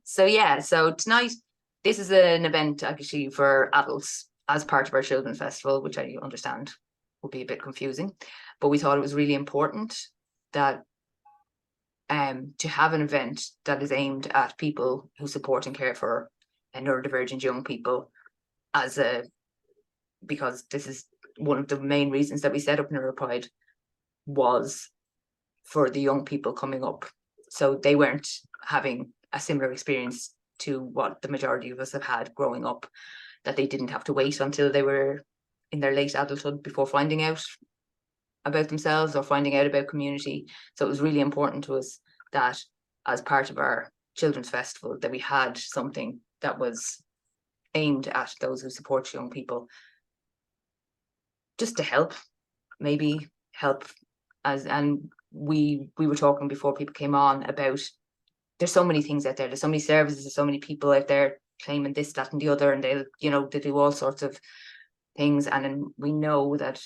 So yeah, so tonight, this is an event actually for adults as part of our children's festival, which I understand will be a bit confusing, but we thought it was really important that to have an event that is aimed at people who support and care for neurodivergent young people as a because this is one of the main reasons that we set up Neuropride was for the young people coming up. So they weren't having a similar experience to what the majority of us have had growing up, that they didn't have to wait until they were in their late adulthood before finding out about themselves or finding out about community. So it was really important to us that as part of our children's festival that we had something that was aimed at those who support young people, just to help, maybe help as, and we were talking before people came on about there's so many things out there, there's so many services, there's so many people out there claiming this, that and the other, and they do all sorts of things. And then we know that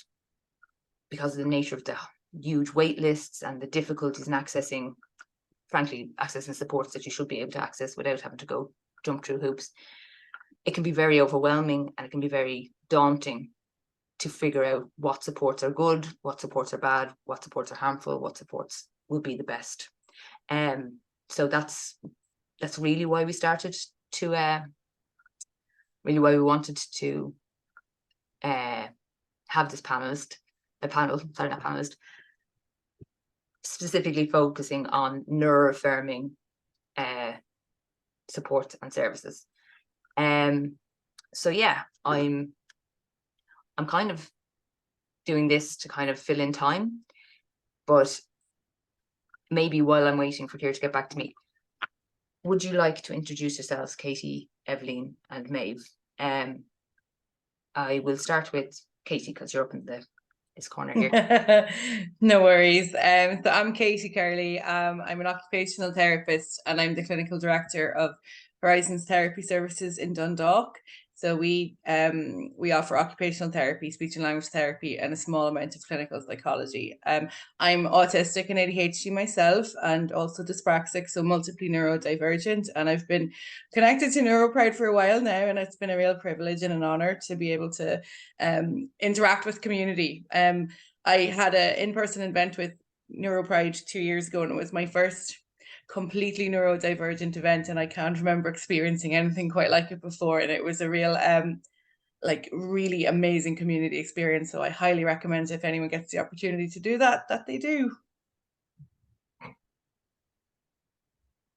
because of the nature of the huge wait lists and the difficulties in accessing supports that you should be able to access without having to go jump through hoops, it can be very overwhelming and it can be very daunting to figure out what supports are good, what supports are bad, what supports are harmful, what supports will be the best. So that's really why we started to really why we wanted to have this panelist specifically focusing on neuro-affirming support and services. So yeah, I'm kind of doing this to kind of fill in time, but maybe while I'm waiting for Keir to get back to me, would you like to introduce yourselves, Katie, Evaleen, and Maeve? I will start with Katie because you're up in this corner here. No worries. So I'm Katie Kerley. I'm an occupational therapist and I'm the clinical director of Horizons Therapy Services in Dundalk. So we offer occupational therapy, speech and language therapy, and a small amount of clinical psychology. I'm autistic and ADHD myself, and also dyspraxic, so multiply neurodivergent. And I've been connected to Neuropride for a while now, and it's been a real privilege and an honor to be able to interact with community. I had an in-person event with Neuropride 2 years ago, and it was my first completely neurodivergent event, and I can't remember experiencing anything quite like it before, and it was a real really amazing community experience. So I highly recommend, if anyone gets the opportunity to do that they do.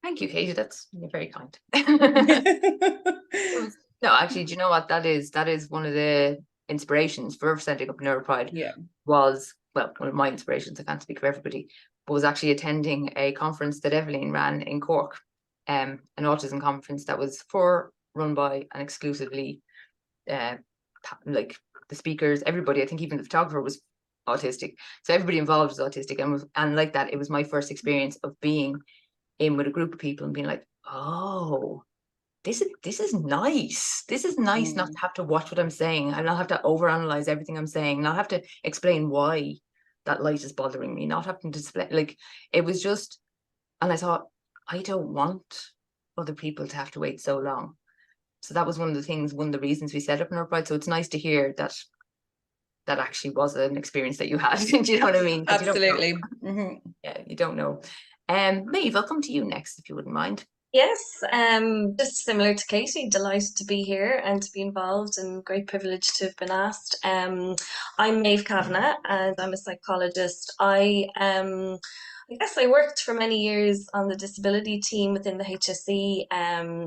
Thank you, Katie. You're very kind. No, actually, do you know what that is? That is one of the inspirations for setting up Neuropride. Yeah. Was, well, one of my inspirations, I can't speak for everybody, but was actually attending a conference that Evaleen ran in Cork, an autism conference that was run by and exclusively like the speakers, everybody, I think even the photographer was autistic. So everybody involved was autistic, and like that, it was my first experience of being in with a group of people and being like, oh, this is nice. This is nice not to have to watch what I'm saying. I not have to overanalyze everything I'm saying, not have to explain why that light is bothering me, not having to display, like, it was just, and I thought, I don't want other people to have to wait so long. So that was one of the reasons we set up Neuropride. So it's nice to hear that actually was an experience that you had. Do you know what I mean? Absolutely. Yeah, you don't know. Maeve, I'll come to you next if you wouldn't mind. Yes, just similar to Katie, delighted to be here and to be involved, and great privilege to have been asked. I'm Maeve Kavanagh and I'm a psychologist. I guess I worked for many years on the disability team within the HSE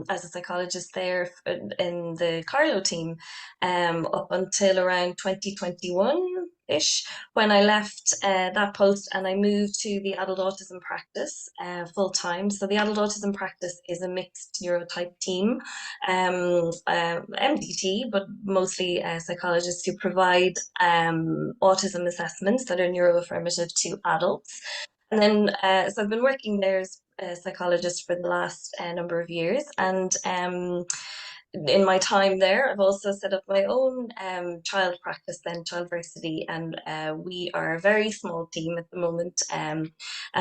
as a psychologist there in the Carlow team up until around 2021-ish, when I left that post and I moved to the Adult Autism Practice full time. So the Adult Autism Practice is a mixed neurotype team, MDT, but mostly psychologists who provide autism assessments that are neuro-affirmative to adults. And then, so I've been working there as a psychologist for the last number of years, and in my time there, I've also set up my own child practice then, Childversity, and we are a very small team at the moment, and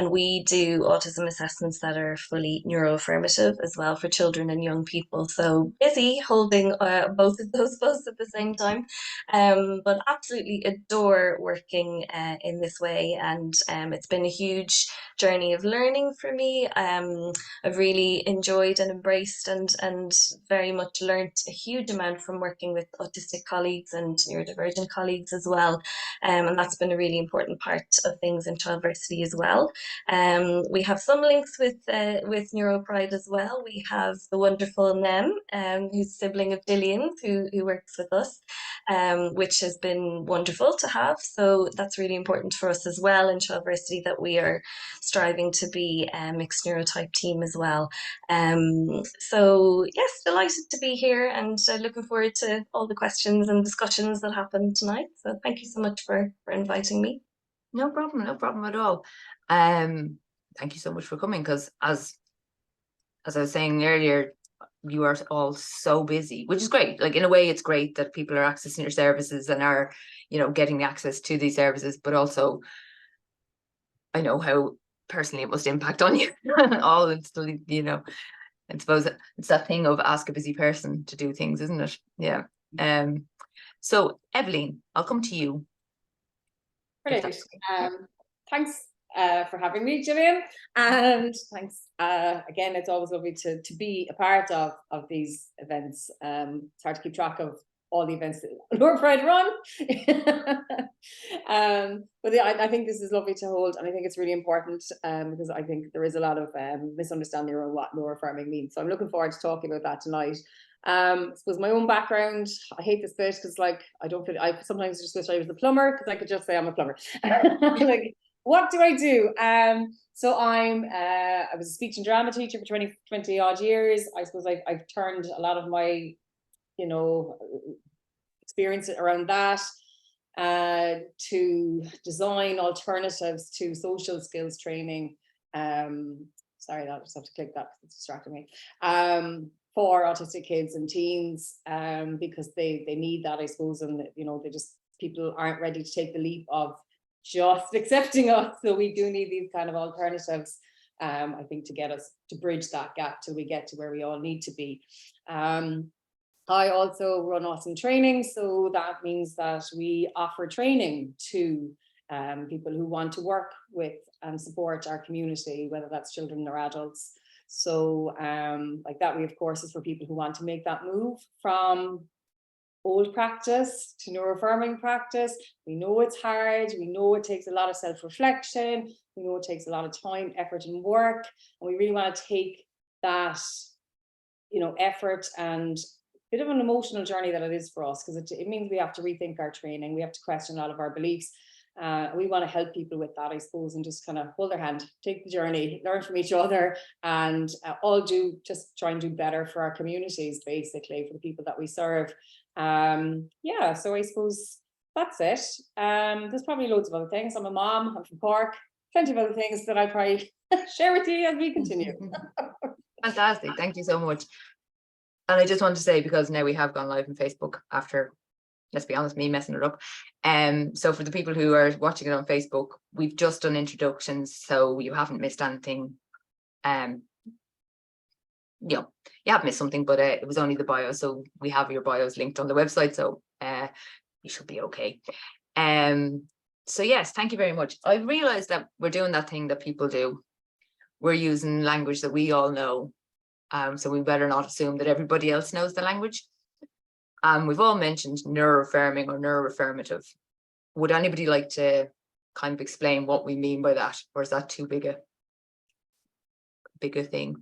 we do autism assessments that are fully neuro-affirmative as well for children and young people. So busy holding both of those posts at the same time, but absolutely adore working in this way, and it's been a huge journey of learning for me. I've really enjoyed and embraced and very much learnt a huge amount from working with autistic colleagues and neurodivergent colleagues as well. And that's been a really important part of things in Childversity as well. We have some links with NeuroPride as well. We have the wonderful Nem, who's a sibling of Gillian's, who works with us, which has been wonderful to have. So that's really important for us as well in Childversity, that we are striving to be a mixed neurotype team as well. So yes, delighted to be here, and looking forward to all the questions and discussions that happen tonight. So thank you so much for inviting me. No problem at all. Thank you so much for coming, because as I was saying earlier, you are all so busy, which is great. Like, in a way, it's great that people are accessing your services and are, you know, getting access to these services, but also I know how personally it must impact on you all. It's, you know, I suppose it's that thing of ask a busy person to do things, isn't it? Yeah. So Evaleen, I'll come to you. Brilliant. Thanks for having me, Gillian, and thanks again. It's always lovely to be a part of these events. It's hard to keep track of all the events that NeuroPride run. But yeah, I think this is lovely to hold, and I think it's really important because I think there is a lot of misunderstanding around what neuroaffirming means. So I'm looking forward to talking about that tonight. I suppose my own background, I hate this bit because, like, I sometimes just wish I was the plumber, because I could just say I'm a plumber. Like, what do I do? So I was a speech and drama teacher for 20 odd years. I suppose I've turned a lot of my, you know, experience around that to design alternatives to social skills training. Sorry, I just have to click that because it's distracting me. For autistic kids and teens, because they need that, I suppose, and you know, people aren't ready to take the leap of just accepting us. So we do need these kind of alternatives, I think, to get us to bridge that gap till we get to where we all need to be. I also run AUsome training, so that means that we offer training to people who want to work with and support our community, whether that's children or adults. So like that, we have courses for people who want to make that move from old practice to neuroaffirming practice. We know it's hard, we know it takes a lot of self-reflection, we know it takes a lot of time, effort and work, and we really want to take that, you know, effort and bit of an emotional journey that it is for us, because it means we have to rethink our training, we have to question a lot of our beliefs. We want to help people with that, I suppose, and just kind of hold their hand, take the journey, learn from each other, and all just try and do better for our communities, basically, for the people that we serve. Yeah, so I suppose that's it. There's probably loads of other things. I'm a mom, I'm from Cork, plenty of other things that I'll probably share with you as we continue. Fantastic, thank you so much. And I just want to say, because now we have gone live on Facebook after, let's be honest, me messing it up. So for the people who are watching it on Facebook, we've just done introductions, so you haven't missed anything. You know, you have missed something, but it was only the bio, so we have your bios linked on the website, so you should be okay. So yes, thank you very much. I realized that we're doing that thing that people do. We're using language that we all know. So we better not assume that everybody else knows the language. We've all mentioned neuro-affirming or neuro-affirmative. Would anybody like to kind of explain what we mean by that, or is that too big a thing?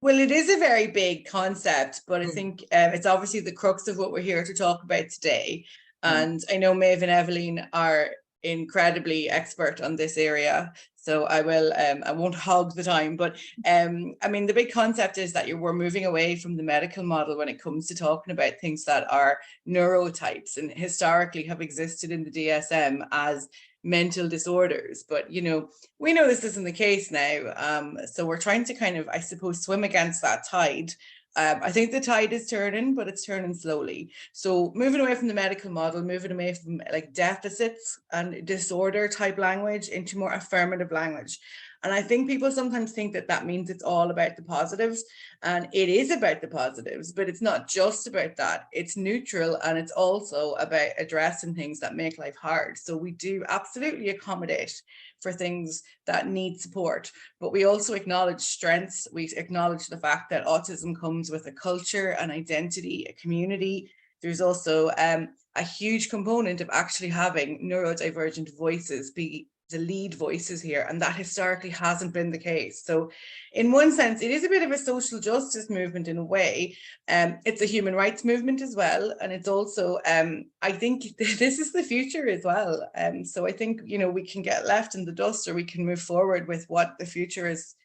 Well, it is a very big concept, but I think it's obviously the crux of what we're here to talk about today. And I know Maeve and Evaleen are incredibly expert on this area, so I won't hog the time, but I mean, the big concept is that we're moving away from the medical model when it comes to talking about things that are neurotypes and historically have existed in the DSM as mental disorders. But you know, we know this isn't the case now, so we're trying to kind of, I suppose, swim against that tide I think the tide is turning, but it's turning slowly. So moving away from the medical model, moving away from like deficits and disorder type language into more affirmative language. And I think people sometimes think that that means it's all about the positives, and it is about the positives, but it's not just about that. It's neutral, and it's also about addressing things that make life hard. So we do absolutely accommodate for things that need support, but we also acknowledge strengths. We acknowledge the fact that autism comes with a culture, an identity, a community. There's also a huge component of actually having neurodivergent voices be the lead voices here, and that historically hasn't been the case. So in one sense, it is a bit of a social justice movement in a way. It's a human rights movement as well, and it's also I think this is the future as well. So I think, you know, we can get left in the dust, or we can move forward with what the future is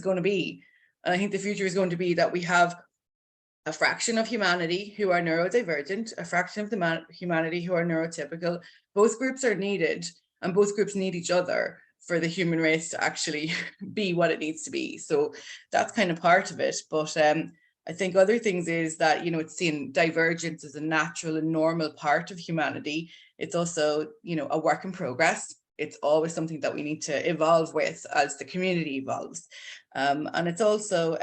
going to be. And I think the future is going to be that we have a fraction of humanity who are neurodivergent, a fraction of the humanity who are neurotypical. Both groups are needed, and both groups need each other for the human race to actually be what it needs to be. So that's kind of part of it. But I think other things is that, you know, it's seen divergence as a natural and normal part of humanity. It's also, you know, a work in progress. It's always something that we need to evolve with as the community evolves. And it's also,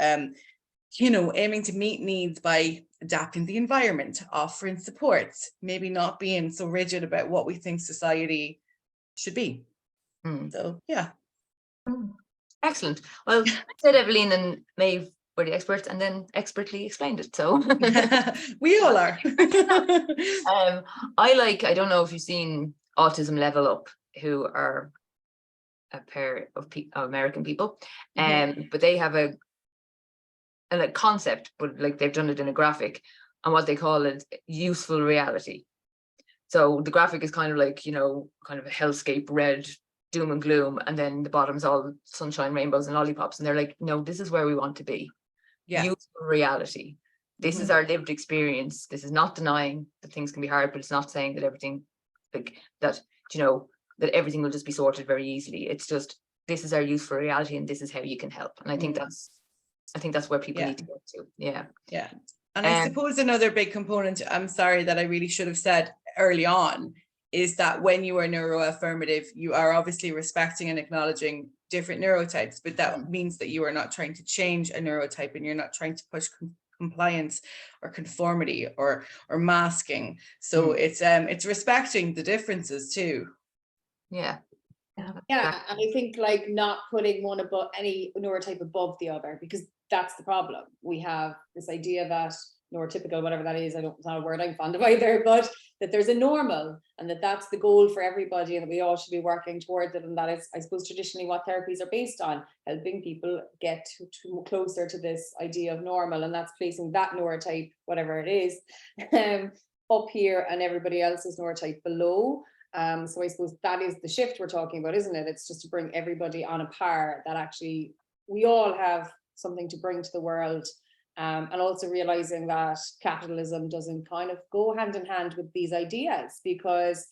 you know, aiming to meet needs by adapting the environment, offering supports, maybe not being so rigid about what we think society should be. So yeah. Excellent. Well, I said Evaleen and Maeve were the experts, and then expertly explained it. So we all are. I don't know if you've seen Autism Level Up, who are a pair of American people, but they have a concept, but like they've done it in a graphic, and what they call it useful reality. So the graphic is kind of like, you know, kind of a hellscape, red, doom and gloom, and then the bottom's all sunshine, rainbows and lollipops, and they're like, no, this is where we want to be. Yeah. Useful reality. This is our lived experience. This is not denying that things can be hard, but it's not saying that everything, like that, you know, that everything will just be sorted very easily. It's just, this is our useful reality, and this is how you can help. And I think that's where people need to get to. Yeah. And I suppose another big component, I'm sorry, that I really should have said early on, is that when you are neuroaffirmative, you are obviously respecting and acknowledging different neurotypes, but that means that you are not trying to change a neurotype, and you're not trying to push compliance or conformity or masking. So it's respecting the differences too. Yeah. And I think like not putting one above any neurotype above the other, because that's the problem. We have this idea that neurotypical, whatever that is, it's not a word I'm fond of either, but that there's a normal, and that's the goal for everybody, and that we all should be working towards it. And that is, I suppose, traditionally what therapies are based on, helping people get closer to this idea of normal, and that's placing that neurotype, whatever it is, up here, and everybody else's neurotype below. So I suppose that is the shift we're talking about, isn't it? It's just to bring everybody on a par, that actually we all have something to bring to the world. And also realizing that capitalism doesn't kind of go hand in hand with these ideas, because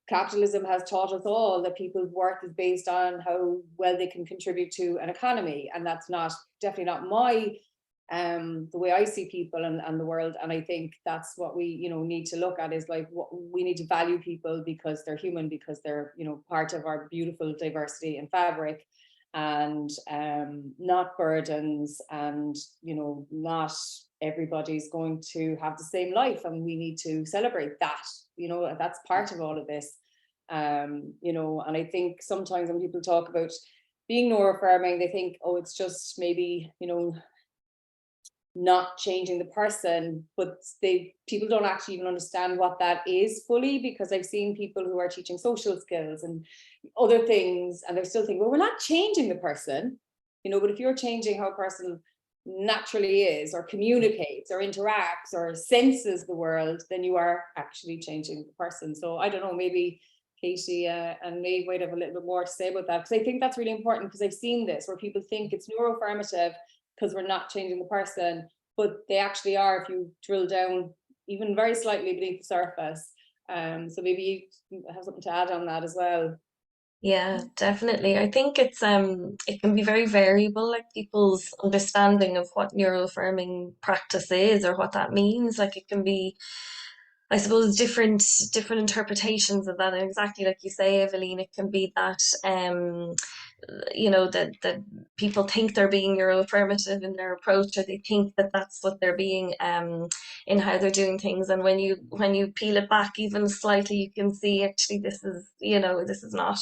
capitalism has taught us all that people's worth is based on how well they can contribute to an economy, and that's definitely not my the way I see people and the world. And I think that's what we, you know, need to look at, is like, what we need to value people because they're human, because they're, you know, part of our beautiful diversity and fabric, and not burdens, and, you know, not everybody's going to have the same life, and we need to celebrate that, you know, that's part of all of this. You know, and I think sometimes when people talk about being neuroaffirming, they think, oh, it's just maybe, you know, not changing the person, but people don't actually even understand what that is fully, because I've seen people who are teaching social skills and other things, and they're still thinking, well, we're not changing the person, you know, but if you're changing how a person naturally is, or communicates, or interacts, or senses the world, then you are actually changing the person. So I don't know, maybe Katie and Maeve might have a little bit more to say about that, because I think that's really important, because I've seen this where people think it's neuro-affirmative because we're not changing the person, but they actually are if you drill down even very slightly beneath the surface. So maybe you have something to add on that as well. Yeah, definitely. I think it's it can be very variable, like people's understanding of what neuroaffirming practice is or what that means. Like it can be, I suppose, different interpretations of that. And exactly like you say, Evaleen, it can be that that people think they're being neuroaffirmative in their approach, or they think that that's what they're being in how they're doing things. And when you peel it back even slightly, you can see actually this is not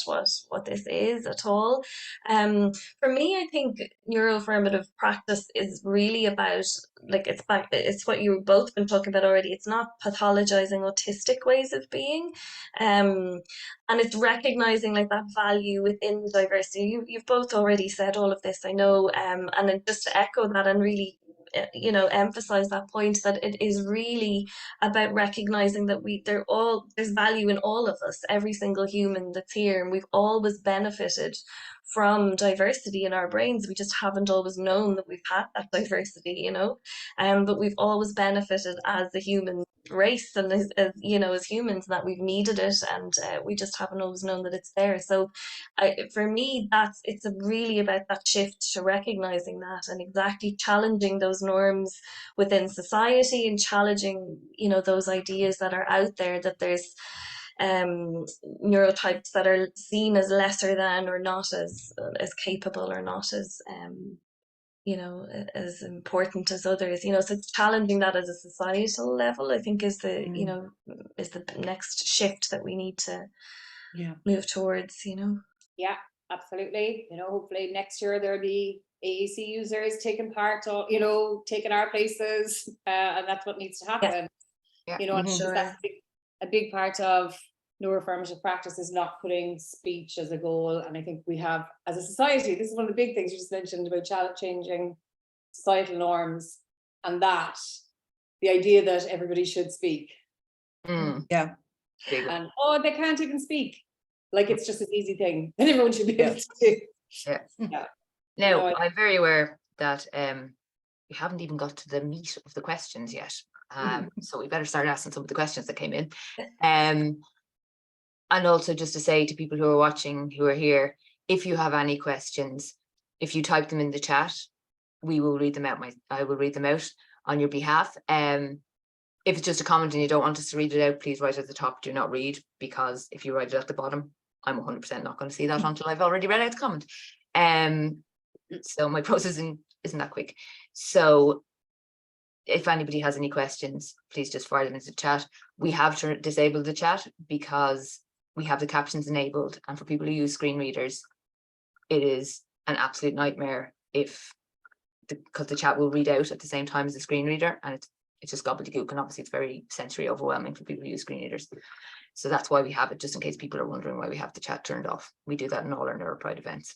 what this is at all. Um, for me, I think neuroaffirmative practice is really about, like, it's what you've both been talking about already. It's not pathologizing autistic ways of being. Um, and it's recognizing like that value within diversity. You've both already said all of this, I know, and then just to echo that and really emphasize that point, that it is really about recognizing that there's value in all of us, every single human that's here, and we've always benefited from diversity in our brains. We just haven't always known that we've had that diversity, but we've always benefited as a human race, and as humans, that we've needed it, and we just haven't always known that it's there. So for me, it's really about that shift to recognizing that, and exactly challenging those norms within society, and challenging those ideas that are out there, that there's neurotypes that are seen as lesser than, or not as capable, or not as as important as others. So it's challenging that as a societal level, I think, is the next shift that we need to move towards. Yeah, absolutely. Hopefully next year there'll be AUC users taking part, or taking our places, and that's what needs to happen. Yeah. And that's a big part of neuro-affirmative practice, is not putting speech as a goal. And I think we have, as a society, this is one of the big things you just mentioned about changing societal norms, and that the idea that everybody should speak. Yeah. And they can't even speak. Like, it's just an easy thing that everyone should be able to do. Yeah. Now, I'm very aware that we haven't even got to the meat of the questions yet. So we better start asking some of the questions that came in. And also just to say to people who are watching, who are here, if you have any questions, if you type them in the chat, we will read them out. I will read them out on your behalf. If it's just a comment and you don't want us to read it out, please write at the top, do not read, because if you write it at the bottom, I'm 100% not going to see that until I've already read out the comment. So my processing isn't that quick. So if anybody has any questions, please just fire them into the chat. We have to disable the chat because we have the captions enabled, and for people who use screen readers, it is an absolute nightmare because the chat will read out at the same time as the screen reader, and it's just gobbledygook, and obviously it's very sensory overwhelming for people who use screen readers. So that's why we have it, just in case people are wondering why we have the chat turned off. We do that in all our NeuroPride events.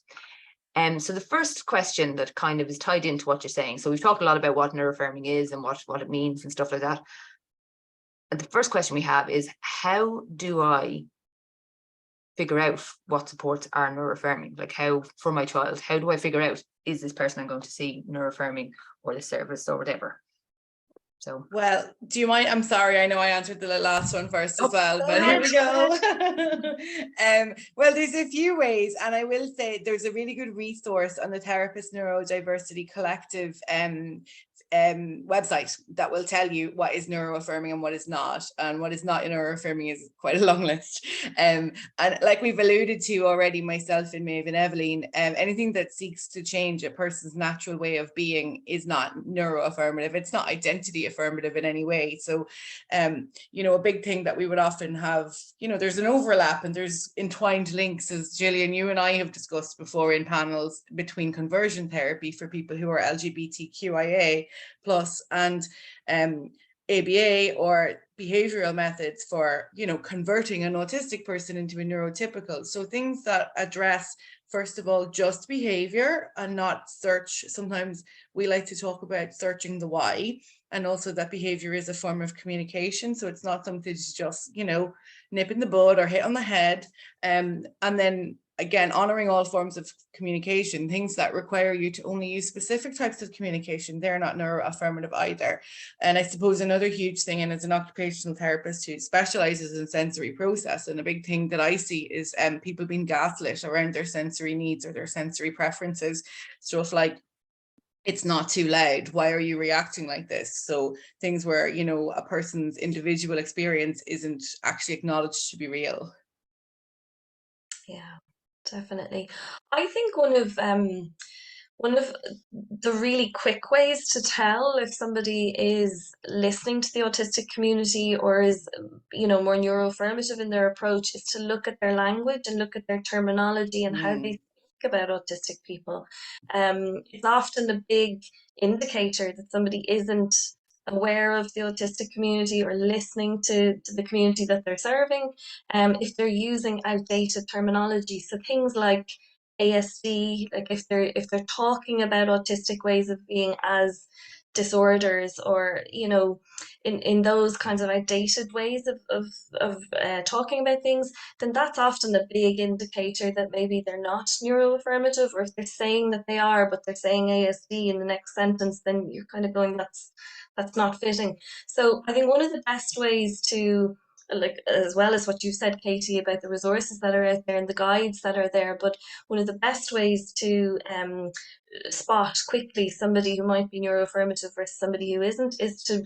So the first question that kind of is tied into what you're saying. So we've talked a lot about what neuroaffirming is and what it means and stuff like that. And the first question we have is, how do I figure out what supports are neuroaffirming? Like, how, for my child, how do I figure out, is this person I'm going to see neuroaffirming, or the service, or whatever? So, well, do you mind? I'm sorry, I know I answered the last one first as well, but here we go. Well, there's a few ways, and I will say there's a really good resource on the Therapist Neurodiversity Collective website that will tell you what is neuroaffirming and what is not. And what is not neuroaffirming is quite a long list. And like we've alluded to already, myself and Maeve and Evaleen, anything that seeks to change a person's natural way of being is not neuroaffirmative. It's not identity affirmative in any way. So, a big thing that we would often have, there's an overlap and there's entwined links, as Gillian, you and I have discussed before in panels, between conversion therapy for people who are LGBTQIA plus and ABA, or behavioral methods for, converting an autistic person into a neurotypical. So things that address, first of all, just behavior and not search. Sometimes we like to talk about searching the why, and also that behavior is a form of communication. So it's not something to just, nip in the bud or hit on the head. And then again, honoring all forms of communication. Things that require you to only use specific types of communication, they're not neuroaffirmative either. And I suppose another huge thing, and as an occupational therapist who specializes in sensory process, and a big thing that I see is people being gaslit around their sensory needs or their sensory preferences. Stuff like, it's not too loud, why are you reacting like this? So things where, you know, a person's individual experience isn't actually acknowledged to be real. Yeah, definitely. I think one of the really quick ways to tell if somebody is listening to the autistic community or is, you know, more neuroaffirmative in their approach is to look at their language and look at their terminology and how they speak about autistic people. It's often a big indicator that somebody isn't aware of the autistic community or listening to the community that they're serving, if they're using outdated terminology. So things like ASD, like if they're talking about autistic ways of being as disorders, or, you know, in those kinds of outdated ways of talking about things, then that's often a big indicator that maybe they're not neuroaffirmative, or if they're saying that they are but they're saying ASD in the next sentence, then you're kind of going, that's not fitting. So I think one of the best ways to, like, as well as what you said, Katie, about the resources that are out there and the guides that are there, but one of the best ways to spot quickly somebody who might be neuroaffirmative versus somebody who isn't is to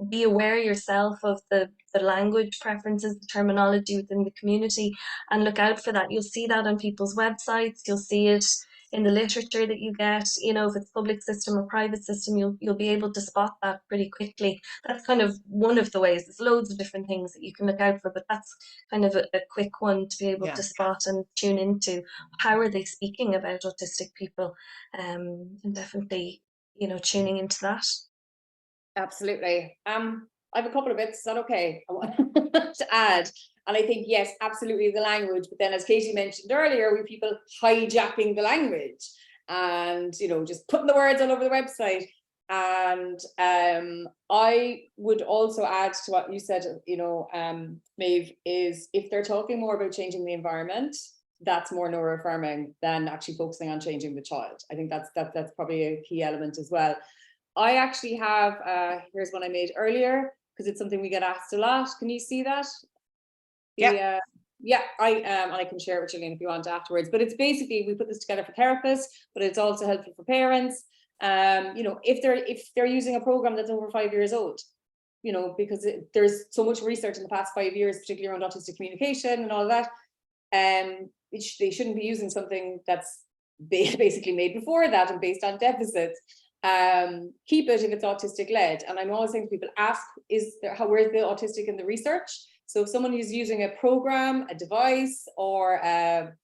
be aware yourself of the language preferences, the terminology within the community, and look out for that. You'll see that on people's websites, you'll see it in the literature that you get, you know, if it's public system or private system, you'll be able to spot that pretty quickly. That's kind of one of the ways. There's loads of different things that you can look out for, but that's kind of a quick one to be able to spot and tune into. How are they speaking about autistic people? And definitely, you know, tuning into that. Absolutely. I have a couple of bits. Is that okay? I want to add. And I think, yes, absolutely, the language. But then, as Katie mentioned earlier, we people hijacking the language and, you know, just putting the words all over the website. And I would also add to what you said, you know, Maeve, is if they're talking more about changing the environment, that's more neuroaffirming than actually focusing on changing the child. I think that's probably a key element as well. I actually have, here's one I made earlier, because it's something we get asked a lot. Can you see that? Yeah. And I can share it with you if you want afterwards. But it's basically, we put this together for therapists, but it's also helpful for parents. You know, if they're using a program that's over 5 years old, you know, because there's so much research in the past 5 years, particularly around autistic communication and all of that. They shouldn't be using something that's basically made before that and based on deficits. Keep it if it's autistic led. And I'm always saying to people, ask, where's the autistic in the research? So if someone is using a program, a device, or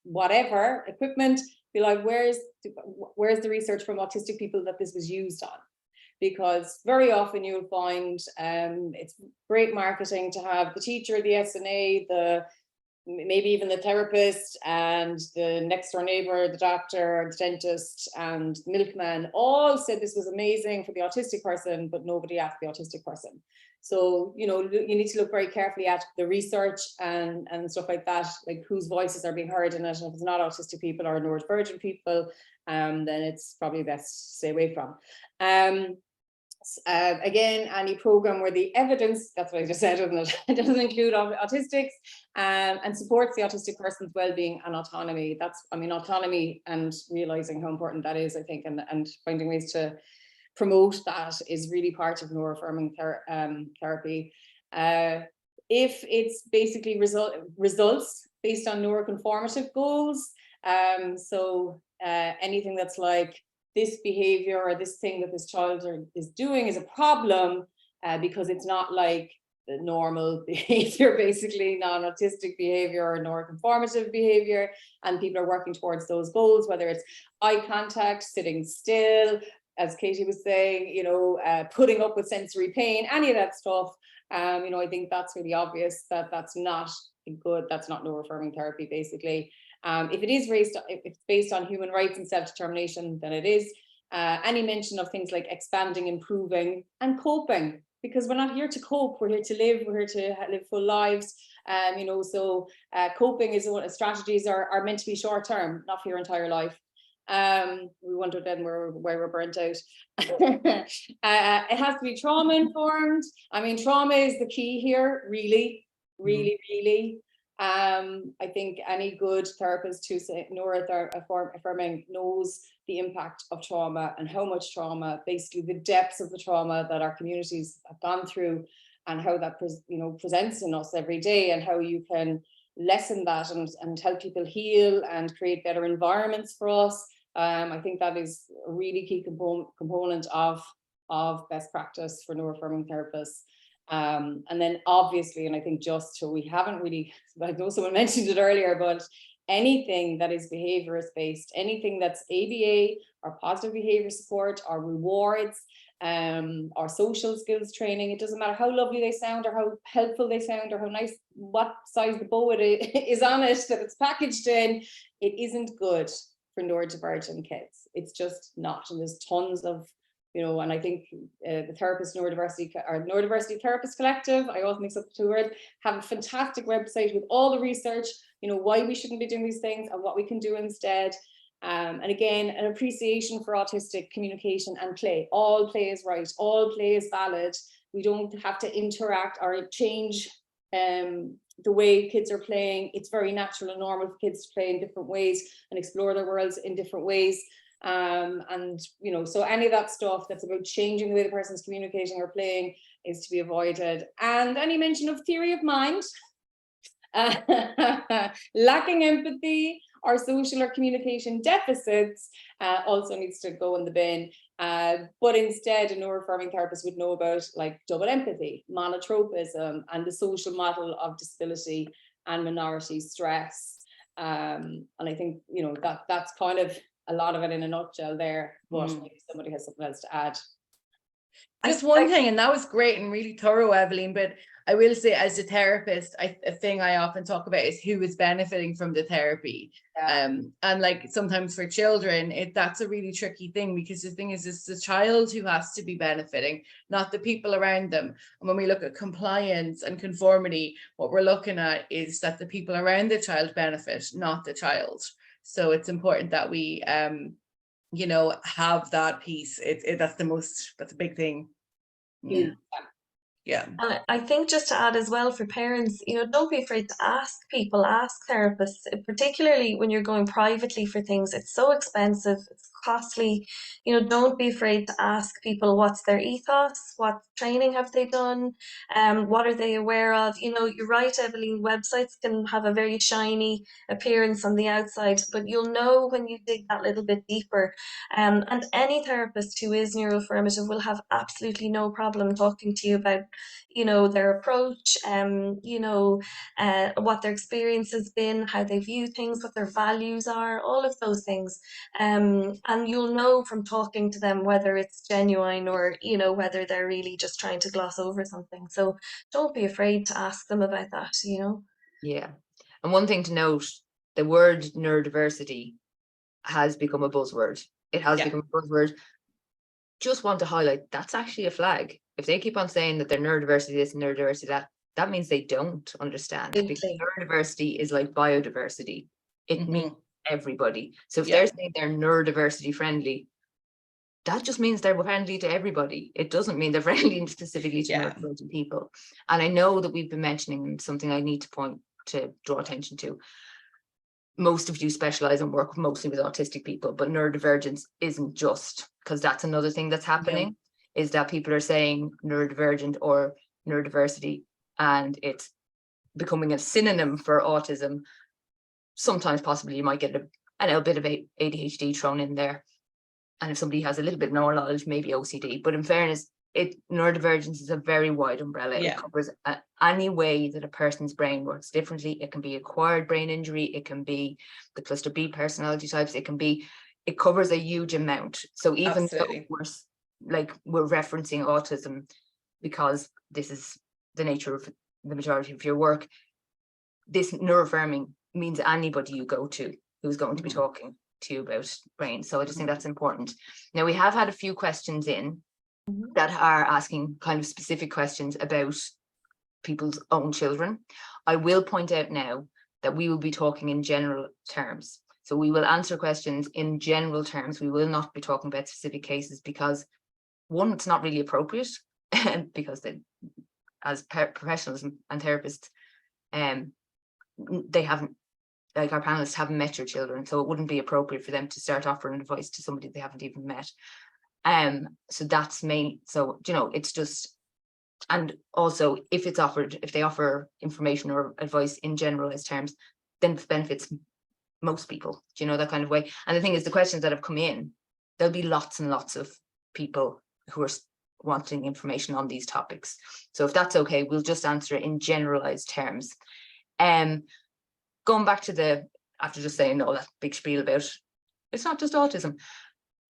whatever equipment, be like, where's the research from autistic people that this was used on? Because very often you'll find it's great marketing to have the teacher, the SNA, maybe even the therapist and the next door neighbor, the doctor, the dentist, and the milkman all said this was amazing for the autistic person, but nobody asked the autistic person. So, you know, you need to look very carefully at the research and stuff like that, like whose voices are being heard in it. And if it's not autistic people or neurodivergent people, then it's probably best to stay away from. Again, any program where the evidence, that's what I just said, it doesn't include autistics, and supports the autistic person's well-being and autonomy. Autonomy and realizing how important that is, I think, and finding ways to promote that is really part of neuroaffirming therapy. If it's basically results based on neuroconformative goals, so anything that's like, this behavior or this thing that this child is doing is a problem because it's not like the normal behavior, basically non-autistic behavior or neuroconformative behavior, and people are working towards those goals, whether it's eye contact, sitting still, as Katie was saying, you know, putting up with sensory pain, any of that stuff. You know, I think that's really obvious that that's not good, that's not neuroaffirming therapy, basically. If it's based on human rights and self-determination, then it is. Any mention of things like expanding, improving, and coping. because we're not here to cope, we're here to live, we're here to live full lives. You know, so coping is what strategies are meant to be short term, not for your entire life. We wonder then where we're burnt out. It has to be trauma informed. I mean, trauma is the key here, really. I think any good therapist who's neuro-affirming knows the impact of trauma and how much trauma, basically the depths of the trauma that our communities have gone through, and how that presents in us every day, and how you can lessen that and help people heal and create better environments for us. I think that is a really key component of best practice for neuroaffirming therapists. And then obviously, and I think just so we haven't really, I know someone mentioned it earlier, but anything that is behaviorist based, anything that's ABA or positive behavior support or rewards, or social skills training, it doesn't matter how lovely they sound or how helpful they sound or how nice, what size the bow it is on it, that it's packaged in, it isn't good for neurodivergent kids. It's just not. And there's tons of, and I think the therapist Neurodiversity Therapist Collective, I always mix up the two words, have a fantastic website with all the research, why we shouldn't be doing these things and what we can do instead. And again, an appreciation for autistic communication and play. All play is right, all play is valid. We don't have to interact or change the way kids are playing. It's very natural and normal for kids to play in different ways and explore their worlds in different ways. And so any of that stuff that's about changing the way the person's communicating or playing is to be avoided. And any mention of theory of mind, lacking empathy or social or communication deficits also needs to go in the bin. But instead, a neuroaffirming therapist would know about like double empathy, monotropism, and the social model of disability and minority stress. And I think that's kind of a lot of it in a nutshell there. But maybe somebody has something else to add. Just one thing, and that was great and really thorough, Evaleen, but I will say as a therapist, a thing I often talk about is who is benefiting from the therapy. And like sometimes for children, that's a really tricky thing, because the thing is it's the child who has to be benefiting, not the people around them. And when we look at compliance and conformity, what we're looking at is that the people around the child benefit, not the child. So it's important that we have that piece. That's a big thing. Yeah. And I think just to add as well for parents, don't be afraid to ask therapists, particularly when you're going privately for things. It's so expensive, it's costly. Don't be afraid to ask people what's their ethos, what training have they done, what are they aware of. You're right, Evaleen, websites can have a very shiny appearance on the outside, but you'll know when you dig that little bit deeper. And any therapist who is neuroaffirmative will have absolutely no problem talking to you about their approach, what their experience has been, how they view things, what their values are, all of those things. And you'll know from talking to them whether it's genuine or, whether they're really just trying to gloss over something. So don't be afraid to ask them about that, Yeah. And one thing to note, the word neurodiversity has become a buzzword. It has become a buzzword. Just want to highlight, that's actually a flag. If they keep on saying that they're neurodiversity this and neurodiversity that, that means they don't understand. Because neurodiversity is like biodiversity. It means everybody. So if they're saying they're neurodiversity friendly, that just means they're friendly to everybody. It doesn't mean they're friendly specifically to neurodivergent people. And I know that we've been mentioning something I need to draw attention to. Most of you specialize and work mostly with autistic people, but neurodivergence isn't just, because that's another thing that's happening, is that people are saying neurodivergent or neurodiversity, and it's becoming a synonym for autism. Sometimes possibly you might get a little bit of ADHD thrown in there. And if somebody has a little bit more knowledge, maybe OCD. But in fairness, neurodivergence is a very wide umbrella. It covers any way that a person's brain works differently. It can be acquired brain injury. It can be the cluster B personality types. It covers a huge amount. So even though we're referencing autism because this is the nature of the majority of your work, this neuroaffirming means anybody you go to who's going to be talking to you about brain. So I just think that's important. Now, we have had a few questions in. that are asking kind of specific questions about people's own children. I will point out now that we will be talking in general terms. So we will answer questions in general terms. We will not be talking about specific cases because, one, it's not really appropriate because they, as professionals and therapists, they haven't, like our panelists haven't met your children, so it wouldn't be appropriate for them to start offering advice to somebody they haven't even met. So that's main. So, you know, it's just, and also if it's offered, if they offer information or advice in generalized terms, then it benefits most people, you know, that kind of way. And the thing is, the questions that have come in, there'll be lots and lots of people who are wanting information on these topics. So if that's okay, we'll just answer it in generalized terms. Going back to the, after just saying all that big spiel about it's not just autism,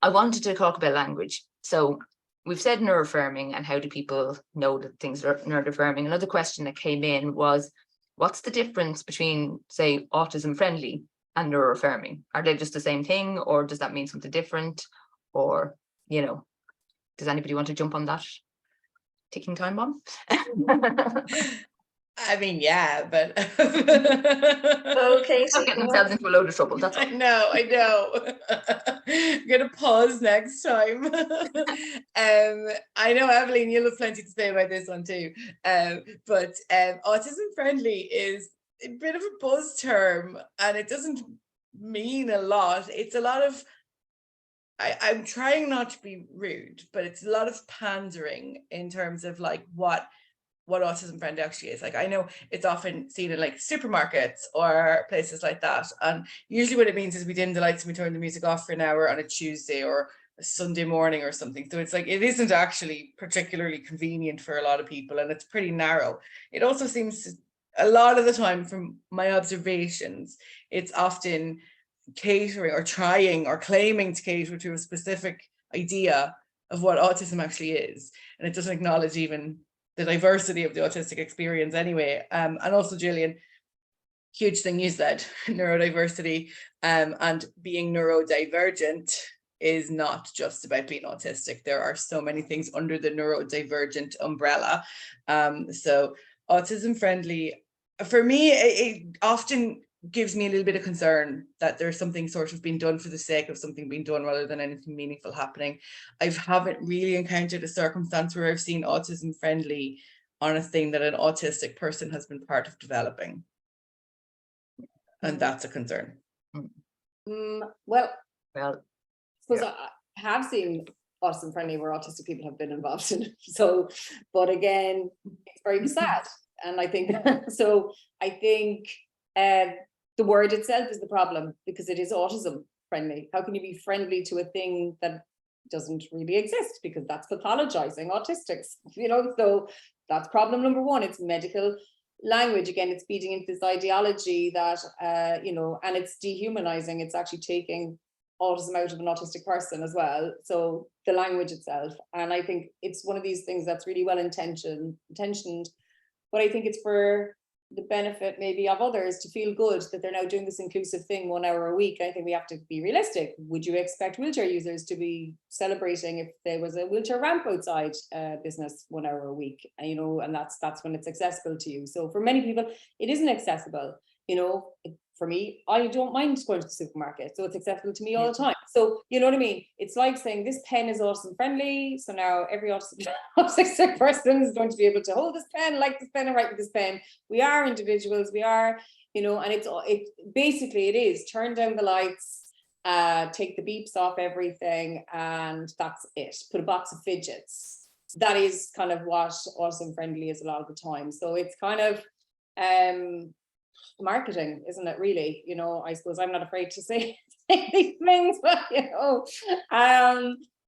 I wanted to talk about language. So we've said neuroaffirming and how do people know that things are neuroaffirming. Another question that came in was, what's the difference between, say, autism friendly and neuroaffirming? Are they just the same thing, or does that mean something different? Or, you know, does anybody want to jump on that ticking time bomb? I mean, yeah, but Okay, Not getting themselves into a load of trouble. That's all. I know. I'm gonna pause next time. I know, Evaleen, you'll have plenty to say about this one too. But autism friendly is a bit of a buzz term, and it doesn't mean a lot. It's a lot of, I'm trying not to be rude, but it's a lot of pandering in terms of like what autism friendly actually is. Like, I know it's often seen in like supermarkets or places like that, and usually what it means is we dim the lights and we turn the music off for an hour on a Tuesday or a Sunday morning or something. So it's like, it isn't actually particularly convenient for a lot of people, and it's pretty narrow. It also seems to, a lot of the time from my observations, it's often catering or trying or claiming to cater to a specific idea of what autism actually is, and it doesn't acknowledge even the diversity of the autistic experience anyway. And also, Gillian, huge thing you said, neurodiversity, and being neurodivergent is not just about being autistic. There are so many things under the neurodivergent umbrella. So autism friendly, for me, it often gives me a little bit of concern that there's something sort of being done for the sake of something being done rather than anything meaningful happening. I haven't really encountered a circumstance where I've seen autism friendly on a thing that an autistic person has been part of developing. And that's a concern. Well, I suppose I have seen autism friendly where autistic people have been involved in it. So, but again, it's very sad. And I think, so I think the word itself is the problem, because it is autism friendly. How can you be friendly to a thing that doesn't really exist? Because that's pathologizing autistics, you know. So that's problem number one. It's medical language. Again, it's feeding into this ideology that you know, and it's dehumanizing. It's actually taking autism out of an autistic person as well. So the language itself, and I think it's one of these things that's really well intentioned, but I think it's for the benefit maybe of others to feel good that they're now doing this inclusive thing 1 hour a week. I think we have to be realistic. Would you expect wheelchair users to be celebrating if there was a wheelchair ramp outside business 1 hour a week? And, you know, and that's when it's accessible to you. So for many people, it isn't accessible. You know, for me, I don't mind going to the supermarket, so it's accessible to me all the time. So you know what I mean? It's like saying this pen is autism friendly, so now every autistic person is going to be able to hold this pen, like this pen, and write with this pen. We are individuals, we are, you know, and it basically it is turn down the lights, take the beeps off everything, and that's it. Put a box of fidgets. That is kind of what autism friendly is a lot of the time. So it's kind of marketing, isn't it, really? You know, I suppose I'm not afraid to say these things, but you know,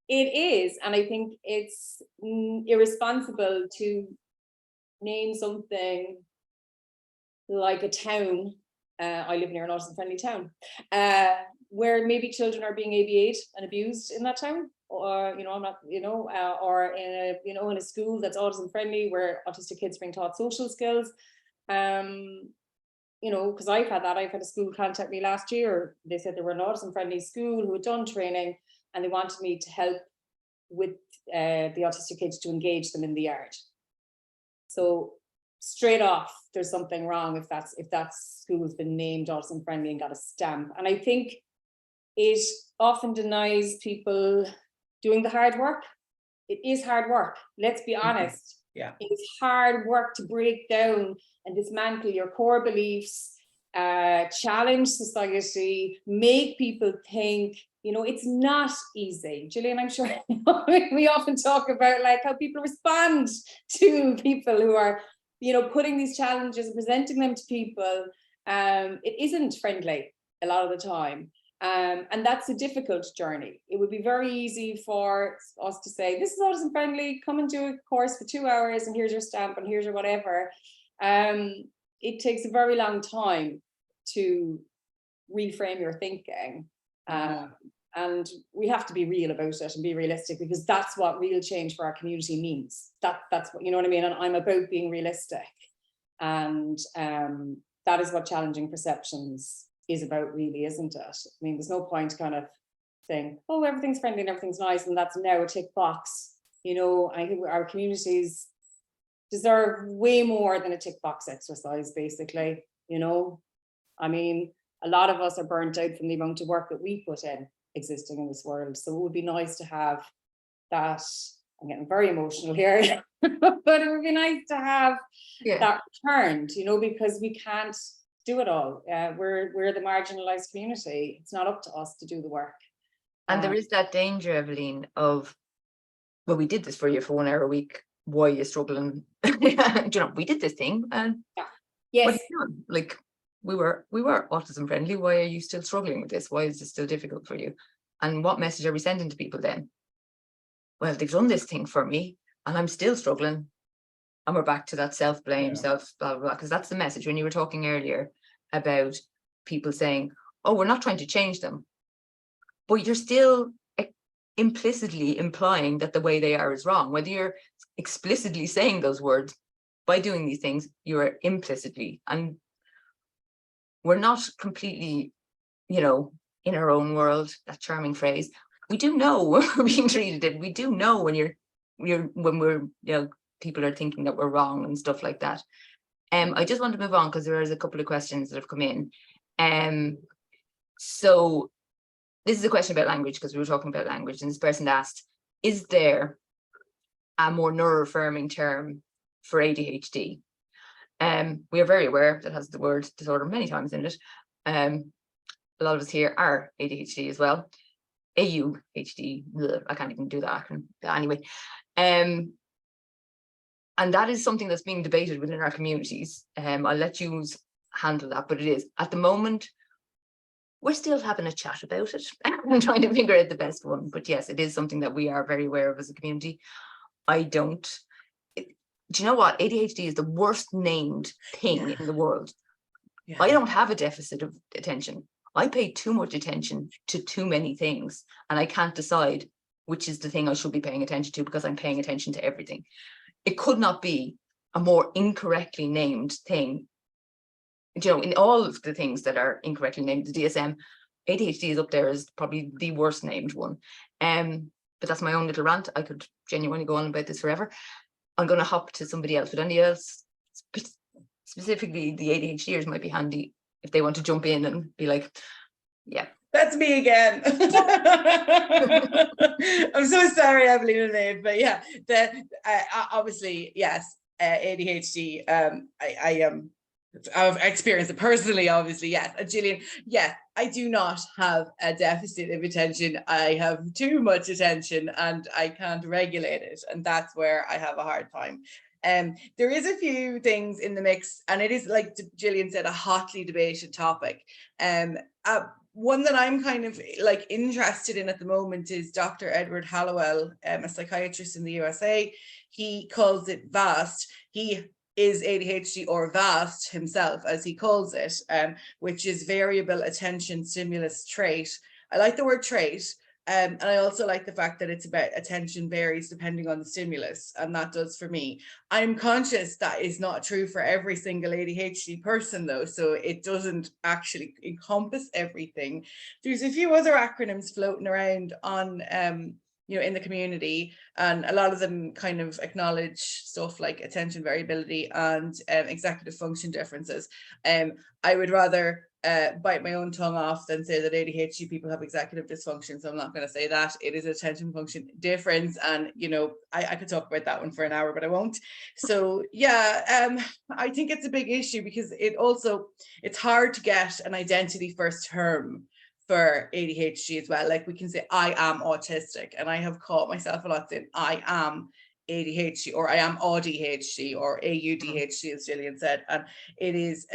it is. And I think it's irresponsible to name something like a town. I live near an autism friendly town, where maybe children are being ABA'd and abused in that town, or you know, I'm not, you know, or in a, you know, in a school that's autism friendly where autistic kids are being taught social skills. You know, because I've had a school contact me last year. They said they were an autism friendly school who had done training and they wanted me to help with the autistic kids to engage them in the yard. So straight off, there's something wrong if that school's been named autism friendly and got a stamp. And I think it often denies people doing the hard work. It is hard work, let's be honest. Yeah. It's hard work to break down and dismantle your core beliefs, challenge society, make people think. You know, it's not easy. Gillian, I'm sure we often talk about like how people respond to people who are, you know, putting these challenges and presenting them to people. It isn't friendly a lot of the time. And that's a difficult journey. It would be very easy for us to say, this is autism friendly, come and do a course for 2 hours and here's your stamp and here's your whatever. It takes a very long time to reframe your thinking. And we have to be real about it and be realistic, because that's what real change for our community means. That's what, you know what I mean? And I'm about being realistic. And that is what challenging perceptions is about, really, isn't it? I mean, there's no point kind of saying, oh, everything's friendly and everything's nice, and that's now a tick box. You know, I think our communities deserve way more than a tick box exercise, basically. You know, I mean, a lot of us are burnt out from the amount of work that we put in existing in this world. So it would be nice to have that. I'm getting very emotional here, but it would be nice to have that returned, you know, because we can't do it all. We're the marginalized community. It's not up to us to do the work. And there is that danger, Evaleen, of, well, we did this for you for 1 hour a week. Why are you struggling? You know, we did this thing, and yes, like we were autism friendly. Why are you still struggling with this? Why is this still difficult for you? And what message are we sending to people then? Well, they've done this thing for me and I'm still struggling. And we're back to that self-blame, self blah, blah, blah, because that's the message. When you were talking earlier about people saying, oh, we're not trying to change them, but you're still implicitly implying that the way they are is wrong. Whether you're explicitly saying those words, by doing these things, you're implicitly, and we're not completely, you know, in our own world, that charming phrase. We do know when we're being treated it. We do know when when we're, you know, people are thinking that we're wrong and stuff like that. I just want to move on because there is a couple of questions that have come in. So this is a question about language, because we were talking about language, and this person asked, is there a more neuro-affirming term for ADHD? We are very aware that has the word disorder many times in it. A lot of us here are ADHD as well. AUHD, I can't even do that acronym. Anyway, and that is something that's being debated within our communities. I'll let you handle that, but it is, at the moment, we're still having a chat about it and trying to figure out the best one. But yes, it is something that we are very aware of as a community. Do you know what? ADHD is the worst named thing in the world. Yeah. I don't have a deficit of attention. I pay too much attention to too many things, and I can't decide which is the thing I should be paying attention to, because I'm paying attention to everything. It could not be a more incorrectly named thing. You know, in all of the things that are incorrectly named, the DSM, ADHD is up there as probably the worst named one. But that's my own little rant. I could genuinely go on about this forever. I'm going to hop to somebody else, but anybody else, specifically the ADHDers, might be handy if they want to jump in and be like, yeah. That's me again. I'm so sorry, Evaleen and Maeve, but yeah, obviously, yes, ADHD, I've experienced it personally, obviously, yes. And Gillian, yes, I do not have a deficit of attention. I have too much attention and I can't regulate it. And that's where I have a hard time. There is a few things in the mix, and it is, like Gillian said, a hotly debated topic. One that I'm kind of like interested in at the moment is Dr. Edward Hallowell, a psychiatrist in the USA. He calls it VAST. He is ADHD, or VAST himself, as he calls it, which is variable attention stimulus trait. I like the word trait. And I also like the fact that it's about attention varies depending on the stimulus, and that does for me. I'm conscious that is not true for every single ADHD person though, so it doesn't actually encompass everything. There's a few other acronyms floating around on you know, in the community, and a lot of them kind of acknowledge stuff like attention variability and executive function differences. I would rather bite my own tongue off than say that ADHD people have executive dysfunction. So I'm not going to say that. It is attention function difference, and you know, I could talk about that one for an hour, but I won't. So yeah, I think it's a big issue because it's hard to get an identity first term for ADHD as well. Like we can say I am autistic, and I have caught myself a lot saying I am ADHD or I am ADHD or AUDHD, as Gillian said, and it's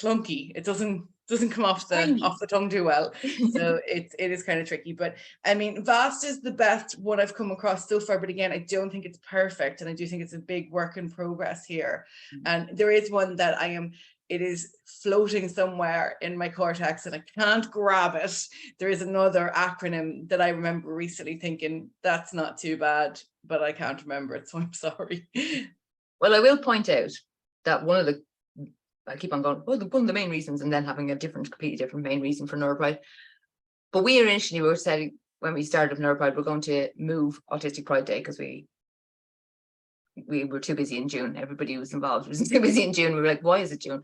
clunky. It doesn't come off the tongue too well. So it is kind of tricky. But I mean, VAST is the best one I've come across so far, but again, I don't think it's perfect, and I do think it's a big work in progress here. And there is one that it is floating somewhere in my cortex and I can't grab it. There is another acronym that I remember recently thinking that's not too bad, but I can't remember it, so I'm sorry. Well, I will point out that I keep on going, one of the main reasons, and then having completely different main reason for Neuropride. But we initially were saying, when we started Neuropride, we're going to move Autistic Pride Day because we were too busy in June. Everybody who was involved was too busy in June. We were like, why is it June?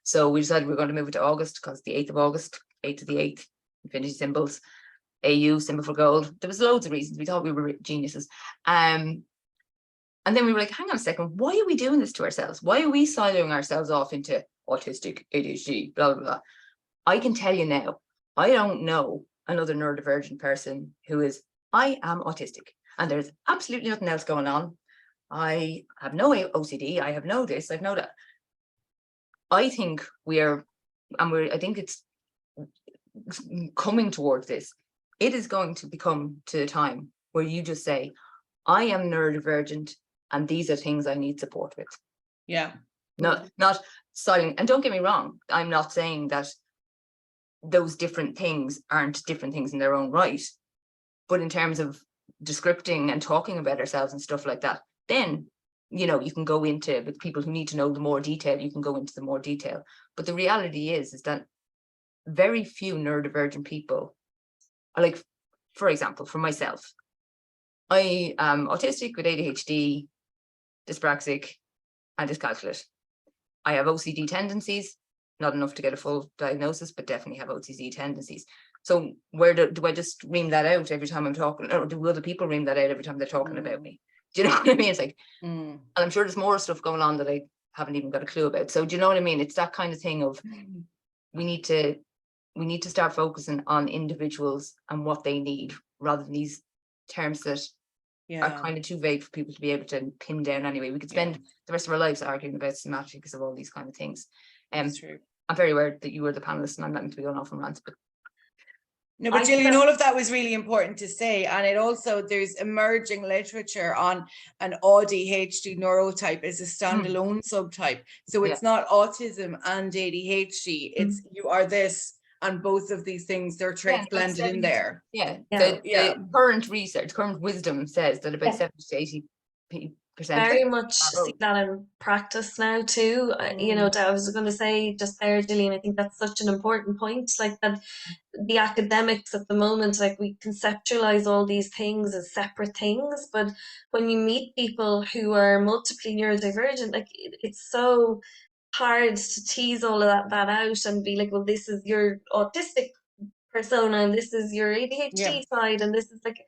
So we decided we were going to move it to August because the 8th of August, 8th to the 8th, infinity symbols, AU, symbol for gold. There was loads of reasons. We thought we were geniuses. And then we were like, hang on a second, why are we doing this to ourselves? Why are we siloing ourselves off into autistic, ADHD, blah, blah, blah? I can tell you now, I don't know another neurodivergent person I am autistic, and there's absolutely nothing else going on. I have no OCD, I have no this, I have no that. I think I think it's coming towards this. It is going to become to a time where you just say, I am neurodivergent, and these are things I need support with. Yeah. Not silent. And don't get me wrong, I'm not saying that those different things aren't different things in their own right. But in terms of descripting and talking about ourselves and stuff like that, then, you know, you can go into, with people who need to know the more detail, you can go into the more detail. But the reality is that very few neurodivergent people are like, for example, for myself, I am autistic with ADHD, dyspraxic, and dyscalculate. I have OCD tendencies, not enough to get a full diagnosis, but definitely have OCD tendencies. So where do I just ream that out every time I'm talking, or do other people ream that out every time they're talking about me? Do you know what I mean? It's like, and I'm sure there's more stuff going on that I haven't even got a clue about. So do you know what I mean? It's that kind of thing of we need to start focusing on individuals and what they need, rather than these terms that are kind of too vague for people to be able to pin down anyway. We could spend the rest of our lives arguing about semantics of all these kind of things. That's true. I'm very aware that you were the panelist and I'm not meant to be going off on rants, but no, but Gillian, all of that was really important to say. And it also, there's emerging literature on an ADHD neurotype as a standalone subtype. So it's not autism and ADHD. It's you are this, and both of these things, their traits blended in there. The current research, current wisdom says that about 70 to 80%. Very much see that in practice now too. You know, I was going to say just there, Gillian, I think that's such an important point. Like that, the academics at the moment, like we conceptualize all these things as separate things, but when you meet people who are multiply neurodivergent, like it's so hard to tease all of that out and be like, well, this is your autistic persona and this is your ADHD side, and this is like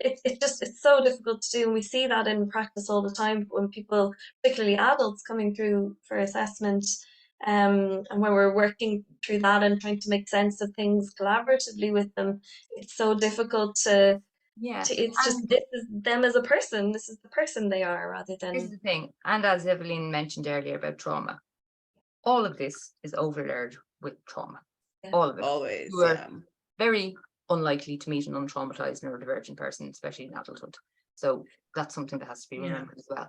it's so difficult to do, and we see that in practice all the time when people, particularly adults, coming through for assessment, and when we're working through that and trying to make sense of things collaboratively with them, it's so difficult to it's just, this is them as a person, this is the person they are, rather than. This is the thing, and as Evaleen mentioned earlier about trauma, all of this is overlaid with trauma. All of it. Always. You are very unlikely to meet an untraumatized neurodivergent person, especially in adulthood. So that's something that has to be remembered as well.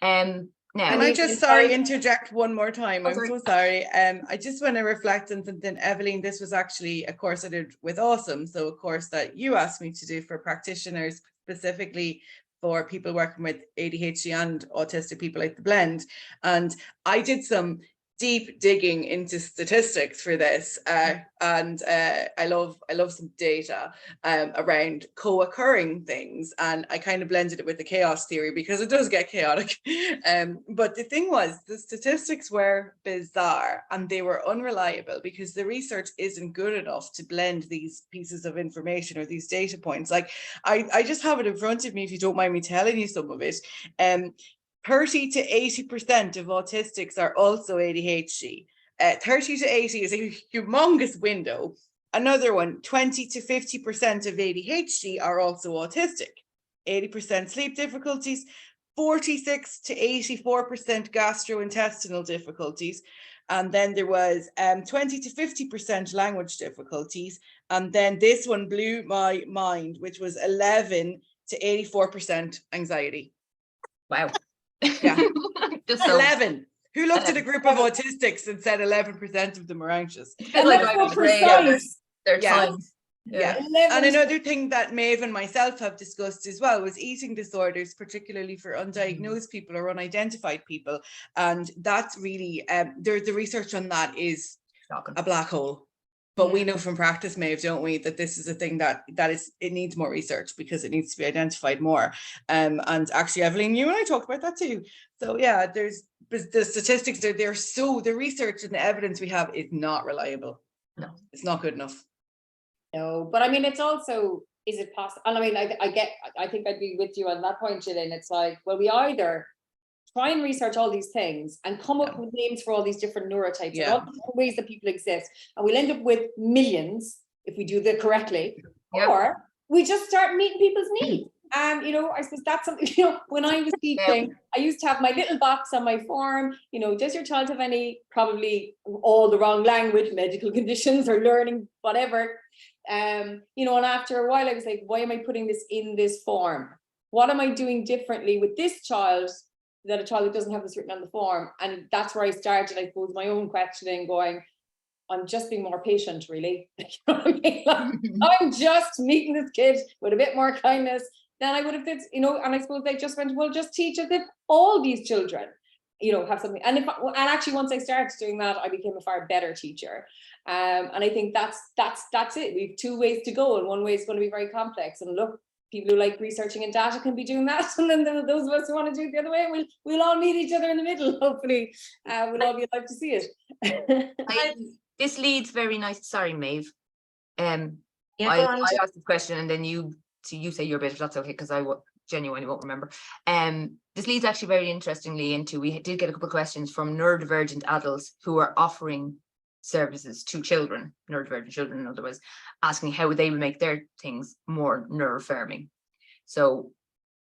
Now, and I just interject one more time. I'm so sorry. I just want to reflect on something, Evaleen. This was actually a course I did with AUsome, so a course that you asked me to do for practitioners, specifically for people working with ADHD and autistic people, like the blend. And I did some deep digging into statistics for this, and I love some data around co-occurring things, and I kind of blended it with the chaos theory because it does get chaotic. But the thing was, the statistics were bizarre and they were unreliable because the research isn't good enough to blend these pieces of information or these data points. Like I just have it in front of me if you don't mind me telling you some of it. 30 to 80% of autistics are also ADHD. 30 to 80 is a humongous window. Another one, 20 to 50% of ADHD are also autistic. 80% sleep difficulties, 46 to 84% gastrointestinal difficulties. And then there was 20 to 50% language difficulties. And then this one blew my mind, which was 11 to 84% anxiety. Wow. Yeah. Just 11. Who looked at a group of autistics and said 11% of them are anxious? And like that's driving so the train. precise. They're Yeah. signs. Yeah. 11. And another thing that Maeve and myself have discussed as well was eating disorders, particularly for undiagnosed people or unidentified people. And that's really, the research on that is Shocking. a black hole. But we know from practice, Maeve, don't we, that this is a thing that it needs more research because it needs to be identified more. And actually, Evaleen, you and I talked about that too. So yeah, there's the statistics are there. So the research and the evidence we have is not reliable. No, it's not good enough. No, but I mean, it's also, is it possible? And I mean, I think I'd be with you on that point, Gillian. It's like, well, we either try and research all these things and come up with names for all these different neurotypes and all the different ways that people exist, and we'll end up with millions if we do that correctly, or we just start meeting people's needs. And I suppose that's something, when I was teaching, I used to have my little box on my form, does your child have any, probably all the wrong language, medical conditions or learning, whatever. And after a while I was like, why am I putting this in this form? What am I doing differently with this child that a child that doesn't have this written on the form? And that's where I started, I suppose, my own questioning, going, I'm just being more patient, really. You know what I mean? Like, I'm just meeting this kid with a bit more kindness than I would have did, and I suppose they just went, well, just teach as if all these children, have something. And actually, once I started doing that, I became a far better teacher. And I think that's it. We have two ways to go, and one way is going to be very complex. And look, people who like researching and data can be doing that, and then those of us who want to do it the other way, we'll all meet each other in the middle. Hopefully, we'll all be alive to see it. This leads very nice. Sorry, Maeve. I asked the question, and then you say your bit, if that's okay, because I genuinely won't remember. This leads actually very interestingly into, we did get a couple of questions from neurodivergent adults who are offering services to children, neurodivergent children, in other words, asking how they will make their things more neuroaffirming. So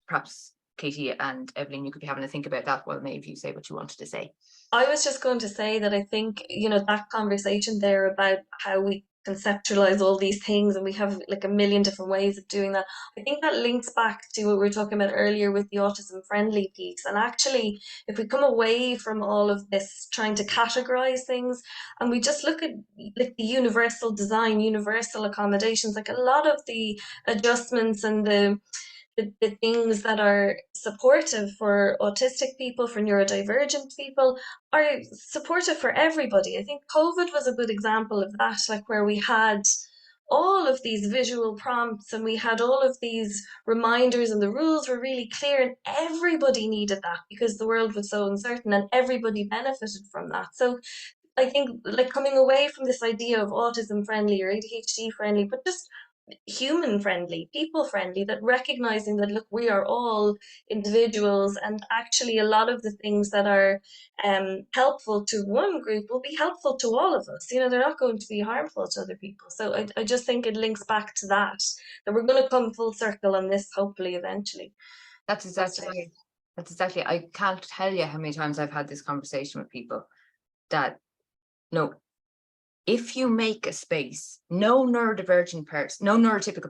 perhaps Katie and Evaleen, you could be having a think about that while Maeve, you say what you wanted to say. I was just going to say that I think, that conversation there about how we conceptualize all these things, and we have like a million different ways of doing that. I think that links back to what we were talking about earlier with the autism friendly piece. And actually, if we come away from all of this trying to categorize things, and we just look at like the universal design, universal accommodations, like a lot of the adjustments and the things that are supportive for autistic people, for neurodivergent people, are supportive for everybody. I think COVID was a good example of that, like where we had all of these visual prompts and we had all of these reminders, and the rules were really clear, and everybody needed that because the world was so uncertain, and everybody benefited from that. So I think, like, coming away from this idea of autism friendly or ADHD friendly, but just human friendly, people friendly, that recognizing that, look, we are all individuals, and actually a lot of the things that are helpful to one group will be helpful to all of us. They're not going to be harmful to other people. So I just think it links back to that we're going to come full circle on this, hopefully, eventually. That's exactly I can't tell you how many times I've had this conversation with people that, no, if you make a space, no neurotypical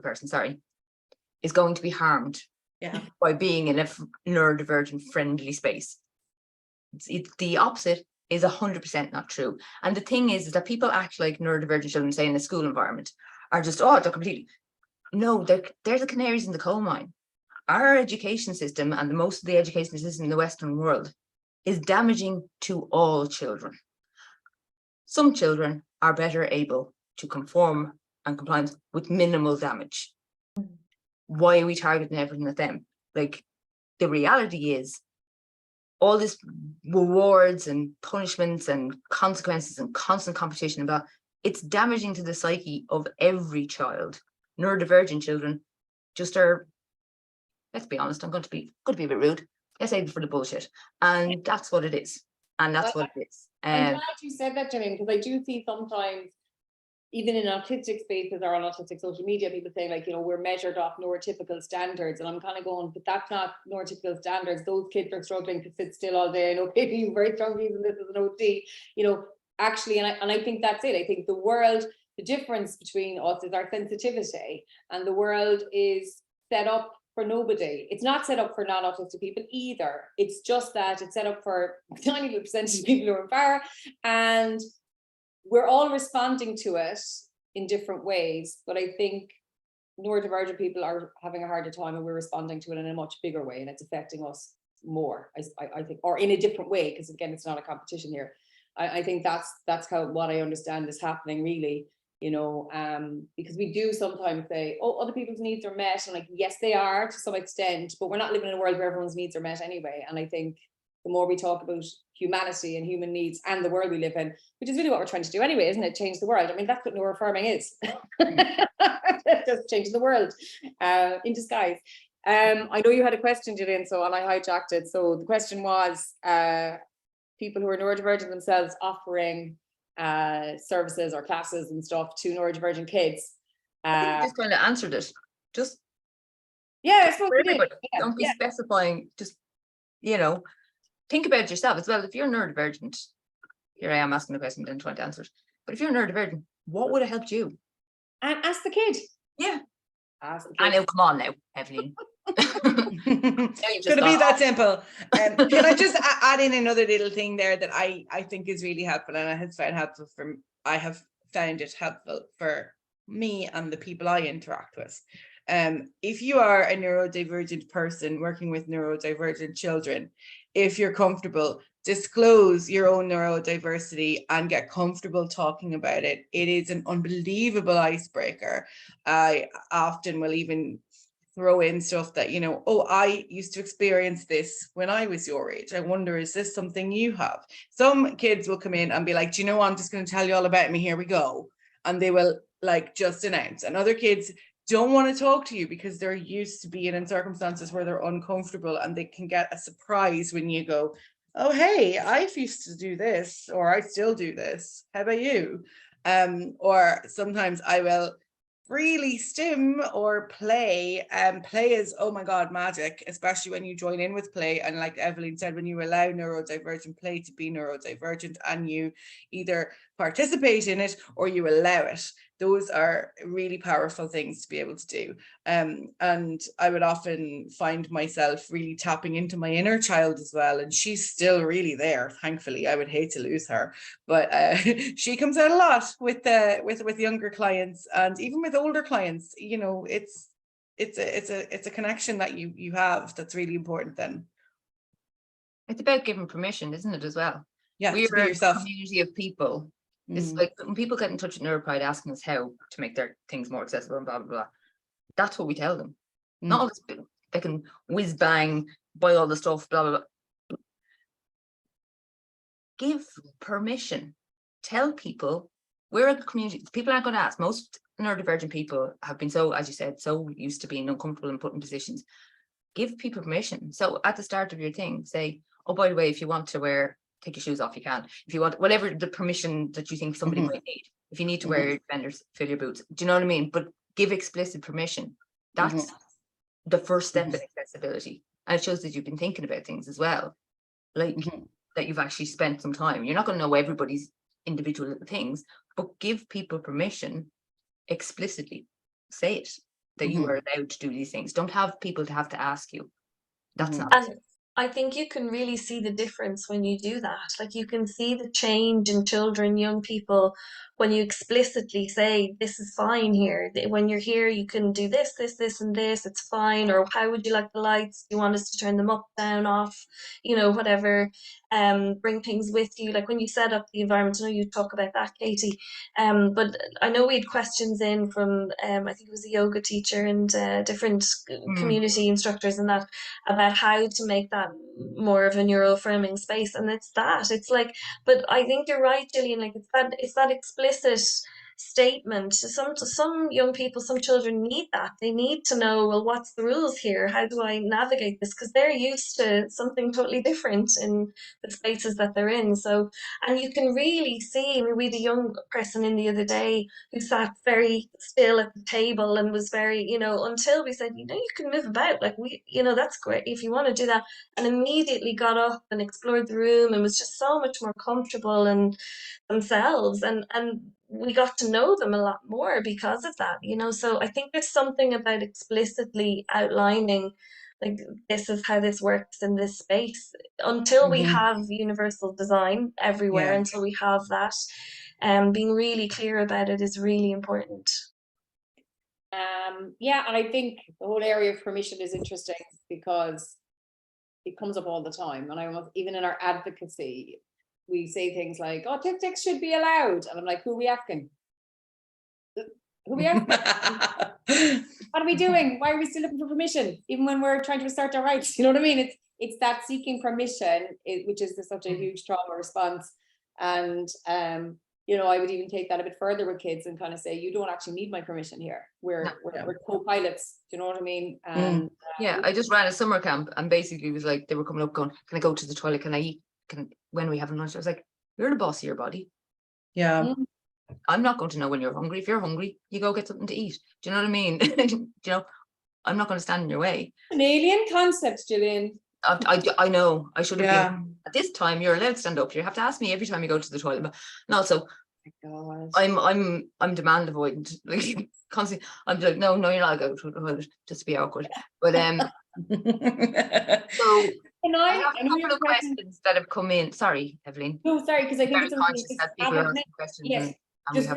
person, is going to be harmed by being in a neurodivergent friendly space. The opposite is 100% not true. And the thing is that people act like neurodivergent children, say in a school environment, are just, they're completely, no, they're the canaries in the coal mine. Our education system, and most of the education system in the Western world, is damaging to all children. Some children are better able to conform and comply with minimal damage. Why are we targeting everything at them? Like, the reality is, all this rewards and punishments and consequences and constant competition about, it's damaging to the psyche of every child. Neurodivergent children just are, let's be honest, I'm going to be a bit rude, let's say for the bullshit. And that's what it is. And that's what it is. I'm glad you said that, Janine, because I do see sometimes, even in autistic spaces or on autistic social media, people saying like, you know, we're measured off neurotypical standards. And I'm kind of going, but that's not neurotypical standards. Those kids are struggling to sit still all day. I know Katie, you very strong views in this as an OT, you know, actually, and I think that's it. I think the world, the difference between us is our sensitivity, and the world is set up for nobody. It's not set up for non-autistic people either. It's just that it's set up for a tiny little percentage of people who are in power, and we're all responding to it in different ways. But I think neurodivergent people are having a harder time, and we're responding to it in a much bigger way, and it's affecting us more, I think, or in a different way, because again, it's not a competition here. I think that's how, what I understand is happening, really, you know, because we do sometimes say, oh, other people's needs are met, and like, yes, they are to some extent, but we're not living in a world where everyone's needs are met anyway. And I think the more we talk about humanity and human needs and the world we live in, which is really what we're trying to do anyway, isn't it? Change the world. I mean, that's what neuroaffirming is. Just changing the world in disguise. I know you had a question, Gillian, so, and I hijacked it. So the question was, people who are neurodivergent themselves offering services or classes and stuff to neurodivergent kids. I think you just kind of answered it. Just, yeah, I suppose for we did. everybody. Yeah, Don't be specifying, just, you know, think about it yourself as well. If you're neurodivergent, here I am asking the question, then trying to answer it. But if you're neurodivergent, what would have helped you? And ask the kid. Yeah. Ask the kid. I know, come on now, Evaleen. It's going to be that simple. Can I just add in another little thing there that I think is really helpful, and I have found it helpful for me and the people I interact with. If you are a neurodivergent person working with neurodivergent children, if you're comfortable, disclose your own neurodiversity and get comfortable talking about it. It is an unbelievable icebreaker. I often will even throw in stuff that, you know, oh, I used to experience this when I was your age. I wonder, is this something you have? Some kids will come in and be like, do you know what? I'm just going to tell you all about me. Here we go. And they will like just announce. And other kids don't want to talk to you because they're used to being in circumstances where they're uncomfortable, and they can get a surprise when you go, oh, hey, I used to do this, or I still do this. How about you? Or sometimes I will freely stim or play. Play is, oh my God, magic, especially when you join in with play. And like Evaleen said, when you allow neurodivergent play to be neurodivergent and you either participate in it or you allow it, those are really powerful things to be able to do. And I would often find myself really tapping into my inner child as well. And she's still really there, thankfully. I would hate to lose her, but she comes out a lot with younger clients, and even with older clients. You know, it's a connection that you have that's really important. Then It's about giving permission, isn't it, as well? Yeah, we're to be yourself. A community of people. It's like when people get in touch with Neuropride asking us how to make their things more accessible and blah blah blah, that's what we tell them. Not all this, they can whiz bang, buy all the stuff, blah blah blah. Give permission. Tell people we're a community. People aren't going to ask. Most neurodivergent people have been so, as you said, so used to being uncomfortable and put in positions. Give people permission. So at the start of your thing, say, oh, by the way, if you want to take your shoes off, you can. If you want, whatever the permission that you think somebody might need. If you need to wear your defenders, fill your boots. Do you know what I mean? But give explicit permission. That's the first step in accessibility. And it shows that you've been thinking about things as well. Like that you've actually spent some time. You're not going to know everybody's individual little things, but give people permission explicitly. Say it, that you are allowed to do these things. Don't have people to have to ask you. That's not. I think you can really see the difference when you do that. Like you can see the change in children, young people, when you explicitly say, this is fine here. When you're here, you can do this, this, this, and this, it's fine. Or how would you like the lights? Do you want us to turn them up, down, off, whatever. Bring things with you. Like when you set up the environment, I know you talk about that, Katie. But I know we had questions in from, I think it was a yoga teacher and different community instructors and that, about how to make that more of a neuro-affirming space. And it's like, but I think you're right, Gillian, like it's that explicit statement. Some young people, some children need that. They need to know, well, what's the rules here? How do I navigate this? Because they're used to something totally different in the spaces that they're in. So, and you can really see, we had a young person in the other day who sat very still at the table and was very, until we said, you can move about, like that's great if you want to do that, and immediately got up and explored the room and was just so much more comfortable and themselves, and we got to know them a lot more because of that, so I think there's something about explicitly outlining, like, this is how this works in this space, until we have universal design everywhere, until we have that, being really clear about it is really important. And I think the whole area of permission is interesting because it comes up all the time, and even in our advocacy, we say things like, autistics should be allowed, and I'm like, who are we asking? What are we doing? Why are we still looking for permission, even when we're trying to assert our rights? You know what I mean? It's that seeking permission, which is such a huge trauma response. And I would even take that a bit further with kids and kind of say, you don't actually need my permission here. We're co-pilots. Do you know what I mean? And I just ran a summer camp, and basically it was like they were coming up going, can I go to the toilet? Can I eat? When we have lunch? I was like, you're the boss of your body. Yeah. I'm not going to know when you're hungry. If you're hungry, you go get something to eat. Do you know what I mean? I'm not going to stand in your way. An alien concept, Gillian. I know. I should have been. At this time, you're allowed to stand up. You have to ask me every time you go to the toilet. But and also, oh my God. I'm demand avoidant. Like constantly, I'm like, no, you're not going to go to the toilet, just to be awkward. But so. I have a couple of questions that have come in. Sorry, Evaleen. No, sorry, because I think it's conscious that people are asking questions. Yes, just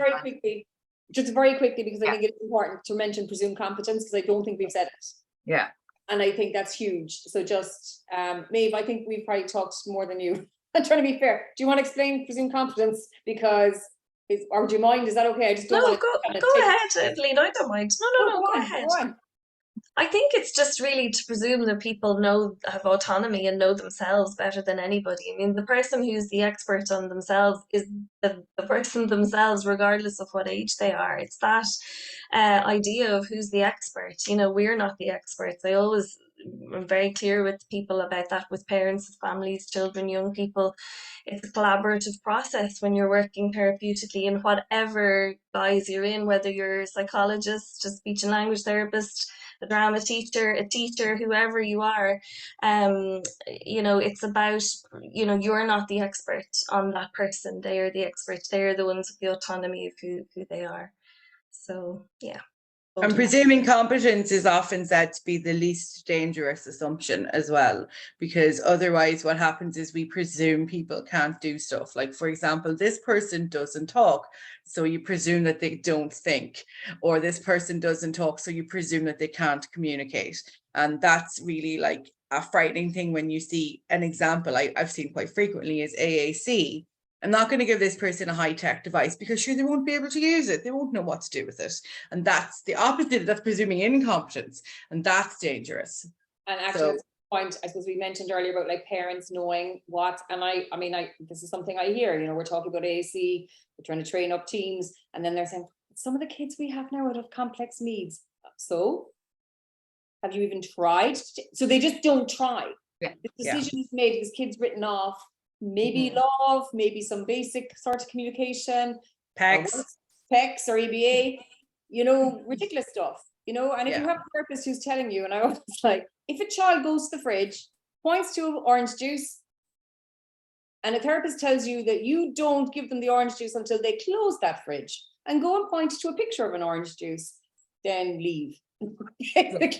very quickly, because I think it's important to mention presumed competence, because I don't think we've said it. Yeah. And I think that's huge. So just, Maeve, I think we've probably talked more than you. I'm trying to be fair. Do you want to explain presumed competence? Or do you mind? Is that okay? I just don't want to. Go ahead, Evaleen. I don't mind. No, go ahead. Go on. I think it's just really to presume that people have autonomy and know themselves better than anybody. I mean, the person who's the expert on themselves is the person themselves, regardless of what age they are. It's that idea of who's the expert. We're not the experts. I'm very clear with people about that, with parents, families, children, young people. It's a collaborative process when you're working therapeutically in whatever guise you're in, whether you're a psychologist, a speech and language therapist, a drama teacher, a teacher, whoever you are. It's about, you're not the expert on that person. They are the expert. They are the ones with the autonomy of who they are. So, yeah. And presuming competence is often said to be the least dangerous assumption as well, because otherwise what happens is we presume people can't do stuff. Like, for example, this person doesn't talk, so you presume that they don't think, or this person doesn't talk, so you presume that they can't communicate. And that's really like a frightening thing when you see an example I've seen quite frequently is AAC. I'm not going to give this person a high-tech device because sure, they won't be able to use it. They won't know what to do with it. And that's the opposite. That's presuming incompetence. And that's dangerous. And actually, that's the point, I suppose we mentioned earlier about like parents knowing what, and I mean, this is something I hear, we're talking about AAC, we're trying to train up teams, and then they're saying, some of the kids we have now have complex needs. So have you even tried? So they just don't try. Yeah. The decision is made, this kid's written off. Maybe love, maybe some basic sort of communication, PECs or ABA, ridiculous stuff, and if you have a therapist who's telling you, and I was like, if a child goes to the fridge, points to orange juice, and a therapist tells you that you don't give them the orange juice until they close that fridge and go and point to a picture of an orange juice, then leave. Because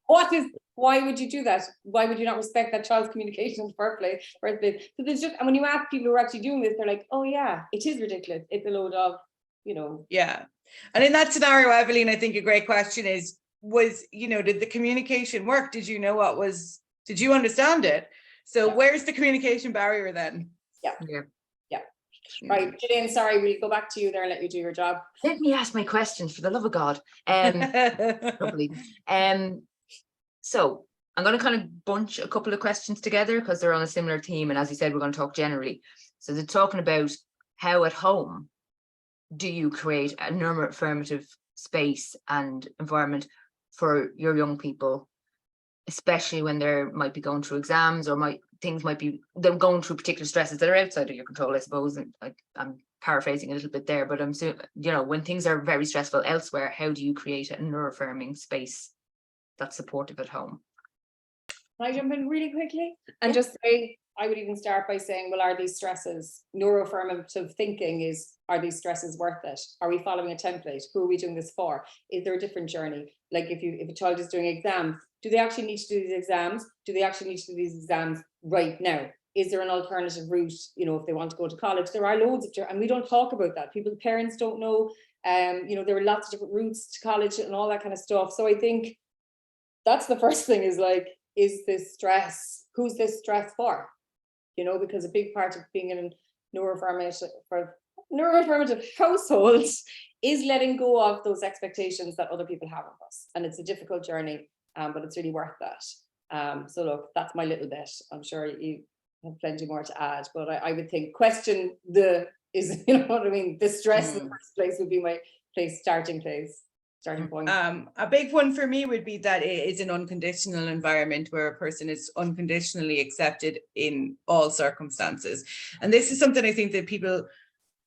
why would you do that? Why would you not respect that child's communication in the first place? So there's just, and when you ask people who are actually doing this, they're like, oh yeah, it is ridiculous. It's a load of, you know. Yeah. And in that scenario, Evaleen, I think a great question is, did the communication work? Did you know did you understand it? So where's the communication barrier then? Yeah. Right, Gillian, sorry, we'll go back to you there and let you do your job. Let me ask my questions, for the love of God. So I'm going to kind of bunch a couple of questions together because they're on a similar theme. And as you said, we're going to talk generally. So they're talking about how at home do you create a neuro-affirmative space and environment for your young people, especially when they might be going through exams, or things might be them going through particular stresses that are outside of your control, I suppose. And I'm paraphrasing a little bit there, but when things are very stressful elsewhere, how do you create a neuro-affirming space that's supportive at home? Can I jump in really quickly and just say, I would even start by saying, well, are these stresses, neuro-affirmative thinking is, are these stresses worth it? Are we following a template? Who are we doing this for? Is there a different journey? Like if a child is doing exams, do they actually need to do these exams? Do they actually need to do these exams right now? Is there an alternative route? If they want to go to college, there are loads of, and we don't talk about that. Parents don't know. There are lots of different routes to college and all that kind of stuff. So I think that's the first thing, is like, is this stress? Who's this stress for? Because a big part of being in a neuro-affirmative household is letting go of those expectations that other people have of us. And it's a difficult journey, but it's really worth that. So look, that's my little bit. I'm sure you have plenty more to add, but I would think question the stress in the first place would be my starting point. A big one for me would be that it is an unconditional environment where a person is unconditionally accepted in all circumstances. And this is something I think that people,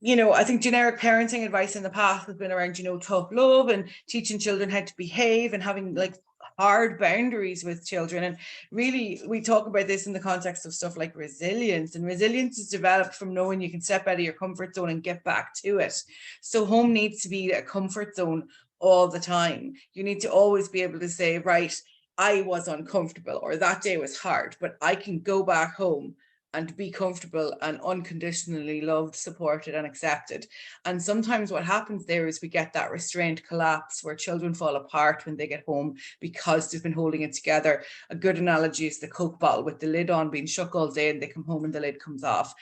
I think generic parenting advice in the past has been around, tough love and teaching children how to behave and having like hard boundaries with children. And really, we talk about this in the context of stuff like resilience. And resilience is developed from knowing you can step out of your comfort zone and get back to it. So home needs to be a comfort zone all the time. You need to always be able to say, right, I was uncomfortable, or that day was hard, but I can go back home and be comfortable and unconditionally loved, supported and accepted. And sometimes what happens there is we get that restraint collapse where children fall apart when they get home because they've been holding it together. A good analogy is the Coke bottle with the lid on being shook all day, and they come home and the lid comes off.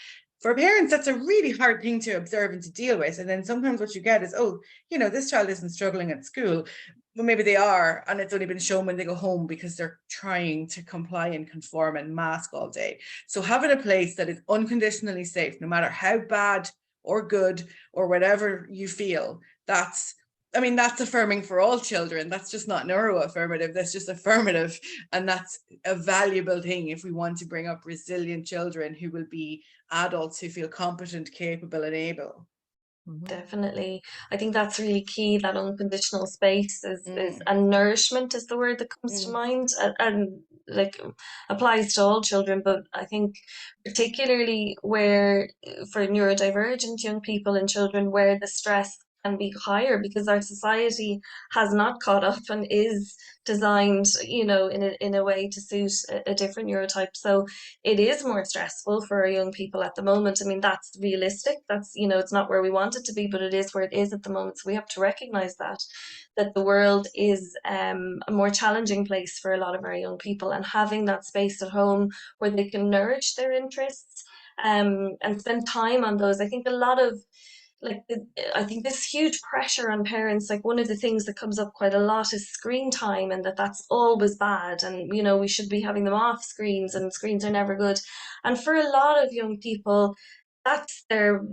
For parents, that's a really hard thing to observe and to deal with. And then sometimes what you get is, this child isn't struggling at school. Well, maybe they are, and it's only been shown when they go home because they're trying to comply and conform and mask all day. So having a place that is unconditionally safe, no matter how bad or good or whatever you feel, that's affirming for all children. That's just not neuro-affirmative, that's just affirmative. And that's a valuable thing if we want to bring up resilient children who will be adults who feel competent, capable and able. Definitely. I think that's really key, that unconditional space is and nourishment is the word that comes to mind, and like applies to all children, but I think particularly where for neurodivergent young people and children where the stress can be higher because our society has not caught up and is designed, in a way to suit a different neurotype. So it is more stressful for our young people at the moment. I mean, that's realistic. That's, it's not where we want it to be, but it is where it is at the moment. So we have to recognize that the world is a more challenging place for a lot of our young people, and having that space at home where they can nourish their interests and spend time on those. I think a lot of I think this huge pressure on parents, like one of the things that comes up quite a lot is screen time, and that's always bad, and we should be having them off screens, and screens are never good. And for a lot of young people, that's their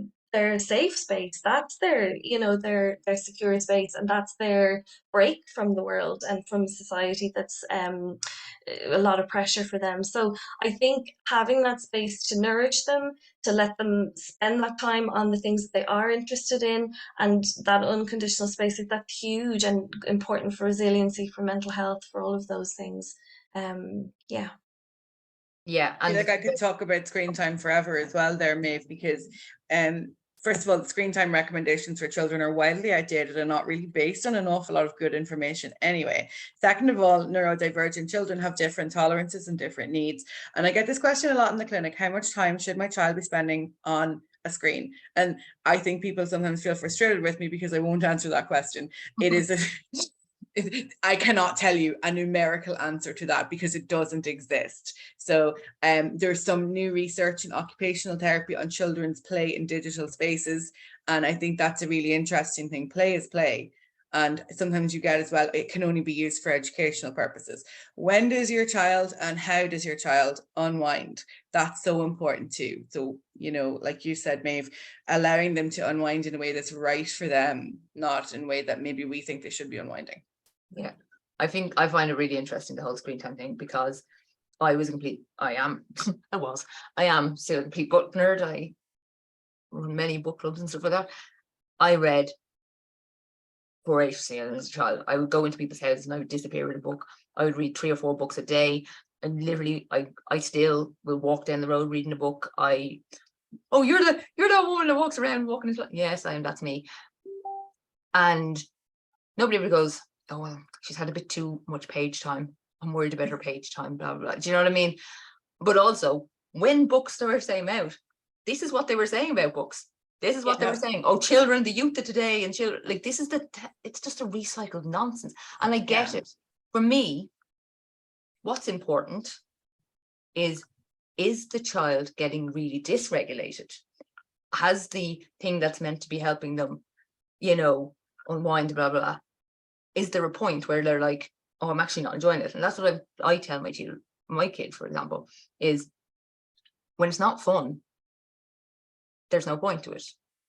safe space, that's their their secure space, and that's their break from the world and from society that's a lot of pressure for them. So I think having that space to nourish them, to let them spend that time on the things that they are interested in, and that unconditional space, that's huge and important for resiliency, for mental health, for all of those things. Yeah. And I feel like I could talk about screen time forever as well there, Maeve, because first of all, the screen time recommendations for children are wildly outdated and not really based on an awful lot of good information anyway. Second of all, neurodivergent children have different tolerances and different needs. And I get this question a lot in the clinic: how much time should my child be spending on a screen? And I think people sometimes feel frustrated with me because I won't answer that question. It is I cannot tell you a numerical answer to that because it doesn't exist. So there's some new research in occupational therapy on children's play in digital spaces. And I think that's a really interesting thing. Play is play. And sometimes you get as well, it can only be used for educational purposes. When does your child and how does your child unwind? That's so important too. So, you know, like you said, Maeve, allowing them to unwind in a way that's right for them, not in a way that maybe we think they should be unwinding. Yeah, I find it really interesting, the whole screen time thing, because I am still a complete book nerd. I run many book clubs and stuff like that. I read voraciously as a child. I would go into people's houses and I would disappear with a book. I would read 3 or 4 books a day, and literally I still will walk down the road reading a book. You're that woman that walks around walking his life. Yes, I am. That's me. And nobody ever goes, oh, well, she's had a bit too much page time. I'm worried about her page time, blah, blah, blah. Do you know what I mean? But also, when bookstores came out, this is what they were saying about books. This is what they were saying. Oh, children, the youth of today, and children, like, this is it's just a recycled nonsense. And I get it. For me, what's important is the child getting really dysregulated? Has the thing that's meant to be helping them, you know, unwind, blah, blah, blah. Is there a point where they're like, oh, I'm actually not enjoying it? And that's what I tell my kid, for example, is when it's not fun, there's no point to it.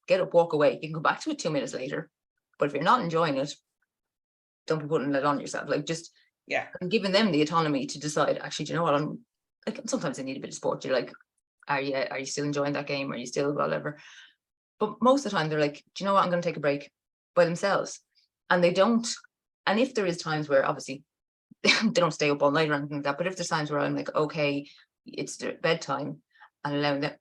Get up, walk away. You can go back to it 2 minutes later. But if you're not enjoying it, don't be putting it on yourself. Like, just, I'm giving them the autonomy to decide, actually, do you know what? I'm like, sometimes they need a bit of sport. You're like, are you still enjoying that game? Are you still whatever? But most of the time they're like, do you know what? I'm going to take a break by themselves. And they don't. And if there is times where obviously they don't stay up all night or anything like that, but if there's times where I'm like, okay, it's bedtime, and allowing them,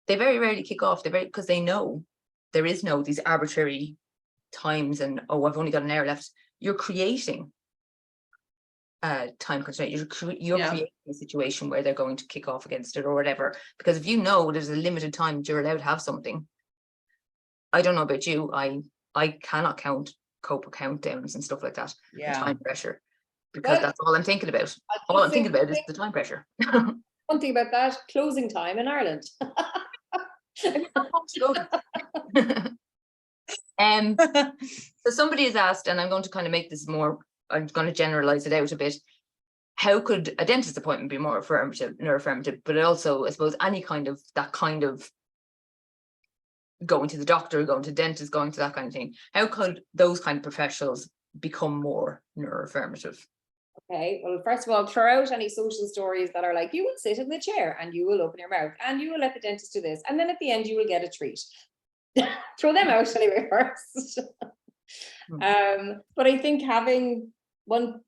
they very rarely kick off. Because they know there is no these arbitrary times and, oh, I've only got an hour left. You're creating time constraint. You're creating a situation where they're going to kick off against it or whatever. Because if you know there's a limited time that you're allowed to have something, I don't know about you, I cannot cope countdowns and stuff like that. Time pressure, because that's all I'm thinking about. All I'm thinking about is the time pressure. One thing about that, closing time in Ireland. So somebody has asked, and I'm going to kind of make this more, I'm going to generalize it out a bit. How could a dentist appointment be more neuroaffirmative, but also, I suppose, any kind of that kind of going to the doctor, going to the dentist, going to that kind of thing. How could those kind of professionals become more neuroaffirmative? Okay, well, first of all, throw out any social stories that are like, you will sit in the chair and you will open your mouth and you will let the dentist do this, and then at the end you will get a treat. Throw them out anyway first. But I think having one,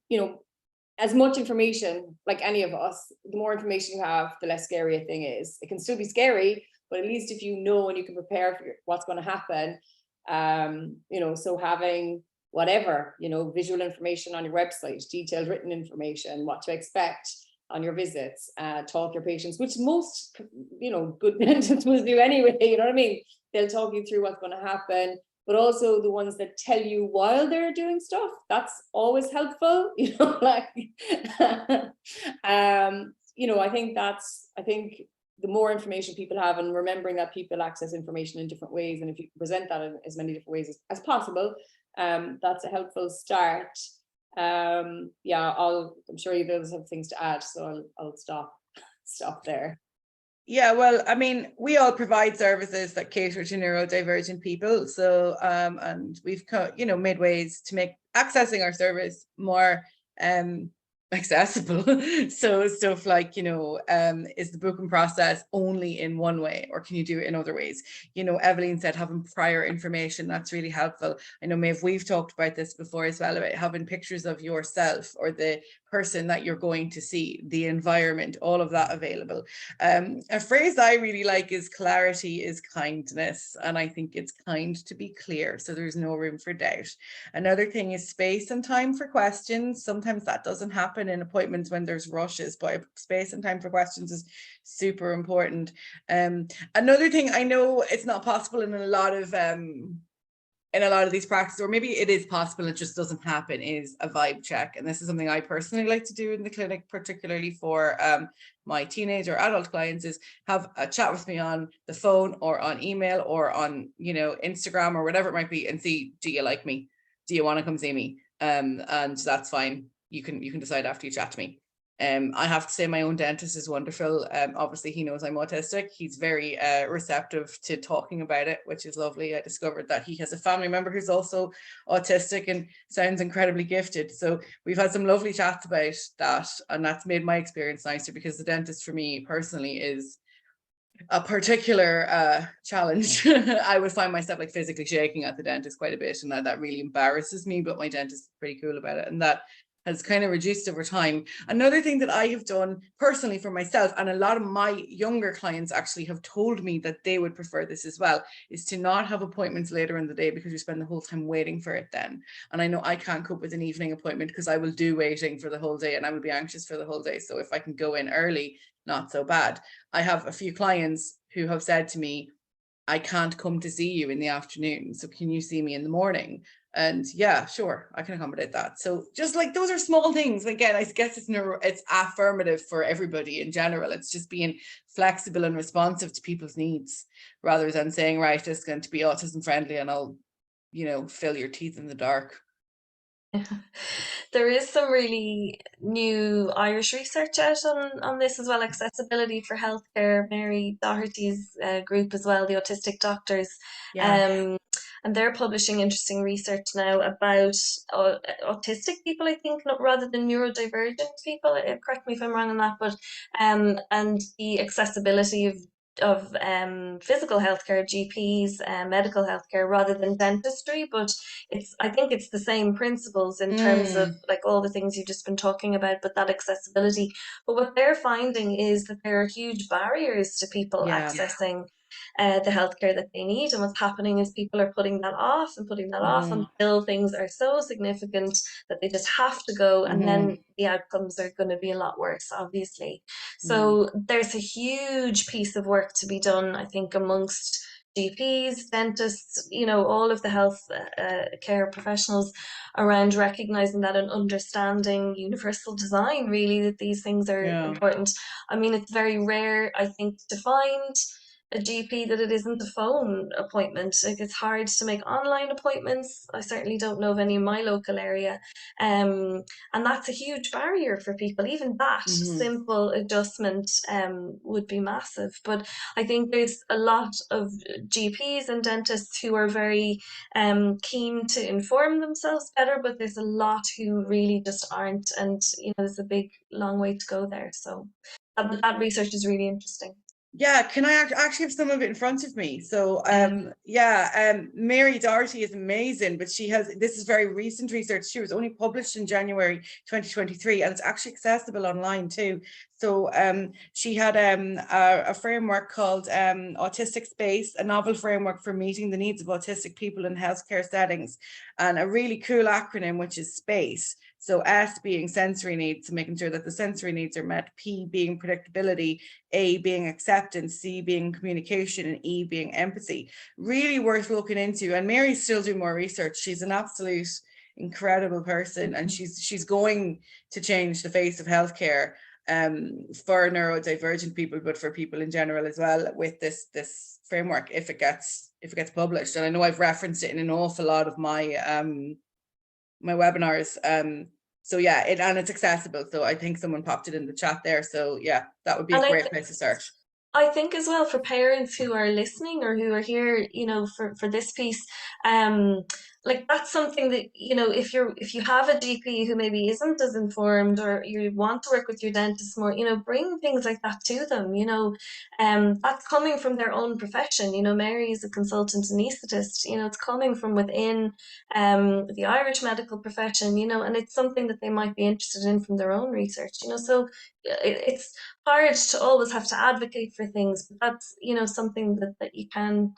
as much information, like any of us, the more information you have, the less scary a thing is. It can still be scary, but at least if you know and you can prepare for what's going to happen, so having whatever, visual information on your website, detailed written information, what to expect on your visits, talk your patients, which most, good dentists will do anyway, you know what I mean? They'll talk you through what's going to happen, but also the ones that tell you while they're doing stuff, that's always helpful, I think the more information people have, and remembering that people access information in different ways, and if you present that in as many different ways as possible, that's a helpful start. I'm sure you guys have things to add, so I'll stop there. Yeah, well, I mean, we all provide services that cater to neurodivergent people. So, and we've, made ways to make accessing our service more accessible. So stuff like, is the booking process only in one way, or can you do it in other ways? Evaleen said having prior information, that's really helpful. I know, Maeve, we've talked about this before as well, about having pictures of yourself or the person that you're going to see, the environment, all of that available. A phrase I really like is clarity is kindness. And I think it's kind to be clear, so there's no room for doubt. Another thing is space and time for questions. Sometimes that doesn't happen in appointments when there's rushes, but space and time for questions is super important. Another thing, I know it's not possible in a lot of these practices, or maybe it is possible, it just doesn't happen, is a vibe check. And this is something I personally like to do in the clinic, particularly for my teenage or adult clients, is have a chat with me on the phone or on email or on, you know, Instagram or whatever it might be, and see, do you like me? Do you want to come see me? And that's fine. You can decide after you chat to me. I have to say my own dentist is wonderful. Obviously he knows I'm autistic. He's very receptive to talking about it, which is lovely. I discovered that he has a family member who's also autistic and sounds incredibly gifted. So we've had some lovely chats about that, and that's made my experience nicer, because the dentist for me personally is a particular challenge. I would find myself like physically shaking at the dentist quite a bit, and that really embarrasses me, but my dentist is pretty cool about it, and that has kind of reduced over time. Another thing that I have done personally for myself, and a lot of my younger clients actually have told me that they would prefer this as well, is to not have appointments later in the day, because you spend the whole time waiting for it then. And I know I can't cope with an evening appointment, because I will do waiting for the whole day and I will be anxious for the whole day. So if I can go in early, not so bad. I have a few clients who have said to me, I can't come to see you in the afternoon, so can you see me in the morning? And yeah, sure, I can accommodate that. So just like, those are small things. Again, I guess it's affirmative for everybody in general. It's just being flexible and responsive to people's needs, rather than saying, right, it's going to be autism friendly and I'll, you know, fill your teeth in the dark. There is some really new Irish research out on this as well, accessibility for healthcare. Mary Doherty's group as well, the Autistic Doctors. Yeah. And they're publishing interesting research now about autistic people, I think, rather than neurodivergent people. Correct me if I'm wrong on that, but and the accessibility of physical healthcare, GPs, medical healthcare, rather than dentistry. But I think it's the same principles in terms of like all the things you've just been talking about, but that accessibility. But what they're finding is that there are huge barriers to people accessing the healthcare that they need. And what's happening is people are putting that off until things are so significant that they just have to go, and then the outcomes are going to be a lot worse, obviously. So there's a huge piece of work to be done, I think, amongst GPs, dentists, you know, all of the health care professionals around recognizing that and understanding universal design, really, that these things are important. I mean, it's very rare, I think, to find a GP that it isn't a phone appointment. Like, it's hard to make online appointments. I certainly don't know of any in my local area. And that's a huge barrier for people. Even that simple adjustment would be massive. But I think there's a lot of GPs and dentists who are very keen to inform themselves better, but there's a lot who really just aren't. And, you know, there's a big, long way to go there. So that research is really interesting. Yeah, can I actually have some of it in front of me? So Mary Doherty is amazing, but this is very recent research. She was only published in January 2023, and it's actually accessible online too. So she had a framework called Autistic Space, a novel framework for meeting the needs of autistic people in healthcare settings, and a really cool acronym, which is SPACE. So S being sensory needs, so making sure that the sensory needs are met, P being predictability, A being acceptance, C being communication, and E being empathy. Really worth looking into. And Mary's still doing more research. She's an absolute incredible person, and she's going to change the face of healthcare for neurodivergent people, but for people in general as well, with this framework, if it gets published. And I know I've referenced it in an awful lot of my my webinars. So yeah, and it's accessible. So I think someone popped it in the chat there. So yeah, that would be a great place to start. I think as well, for parents who are listening or who are here, you know, for this piece, like that's something that, you know, if you have a GP who maybe isn't as informed, or you want to work with your dentist more, you know, bring things like that to them, you know. That's coming from their own profession. You know, Mary is a consultant anaesthetist, you know, it's coming from within the Irish medical profession, you know, and it's something that they might be interested in from their own research, you know. So it's hard to always have to advocate for things, but that's, you know, something that you can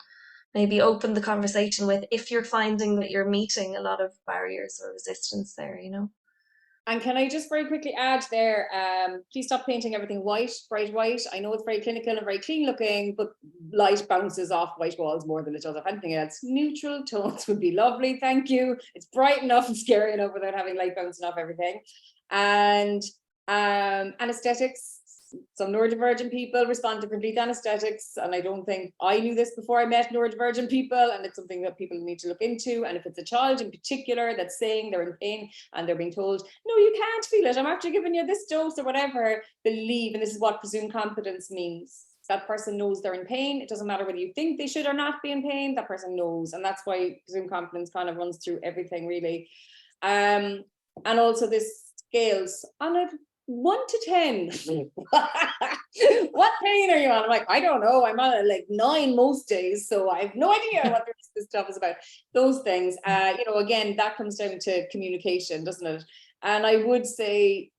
maybe open the conversation with if you're finding that you're meeting a lot of barriers or resistance there, you know. And can I just very quickly add there, please stop painting everything white, bright white. I know it's very clinical and very clean looking, but light bounces off white walls more than it does off anything else. Neutral tones would be lovely, thank you. It's bright enough and scary enough without having light bouncing off everything. And anesthetics, some neurodivergent people respond differently to anesthetics, and I don't think I knew this before I met neurodivergent people, and it's something that people need to look into. And if it's a child in particular that's saying they're in pain and they're being told, no, you can't feel it, I'm after giving you this dose or whatever, believe, and this is what presumed competence means, that person knows they're in pain. It doesn't matter whether you think they should or not be in pain, that person knows. And that's why presumed competence kind of runs through everything, really. And also this scales on a 1 to 10. What pain are you on? I'm like, I don't know. I'm on like 9 most days, so I have no idea what this stuff is about. Those things, you know, again, that comes down to communication, doesn't it? And I would say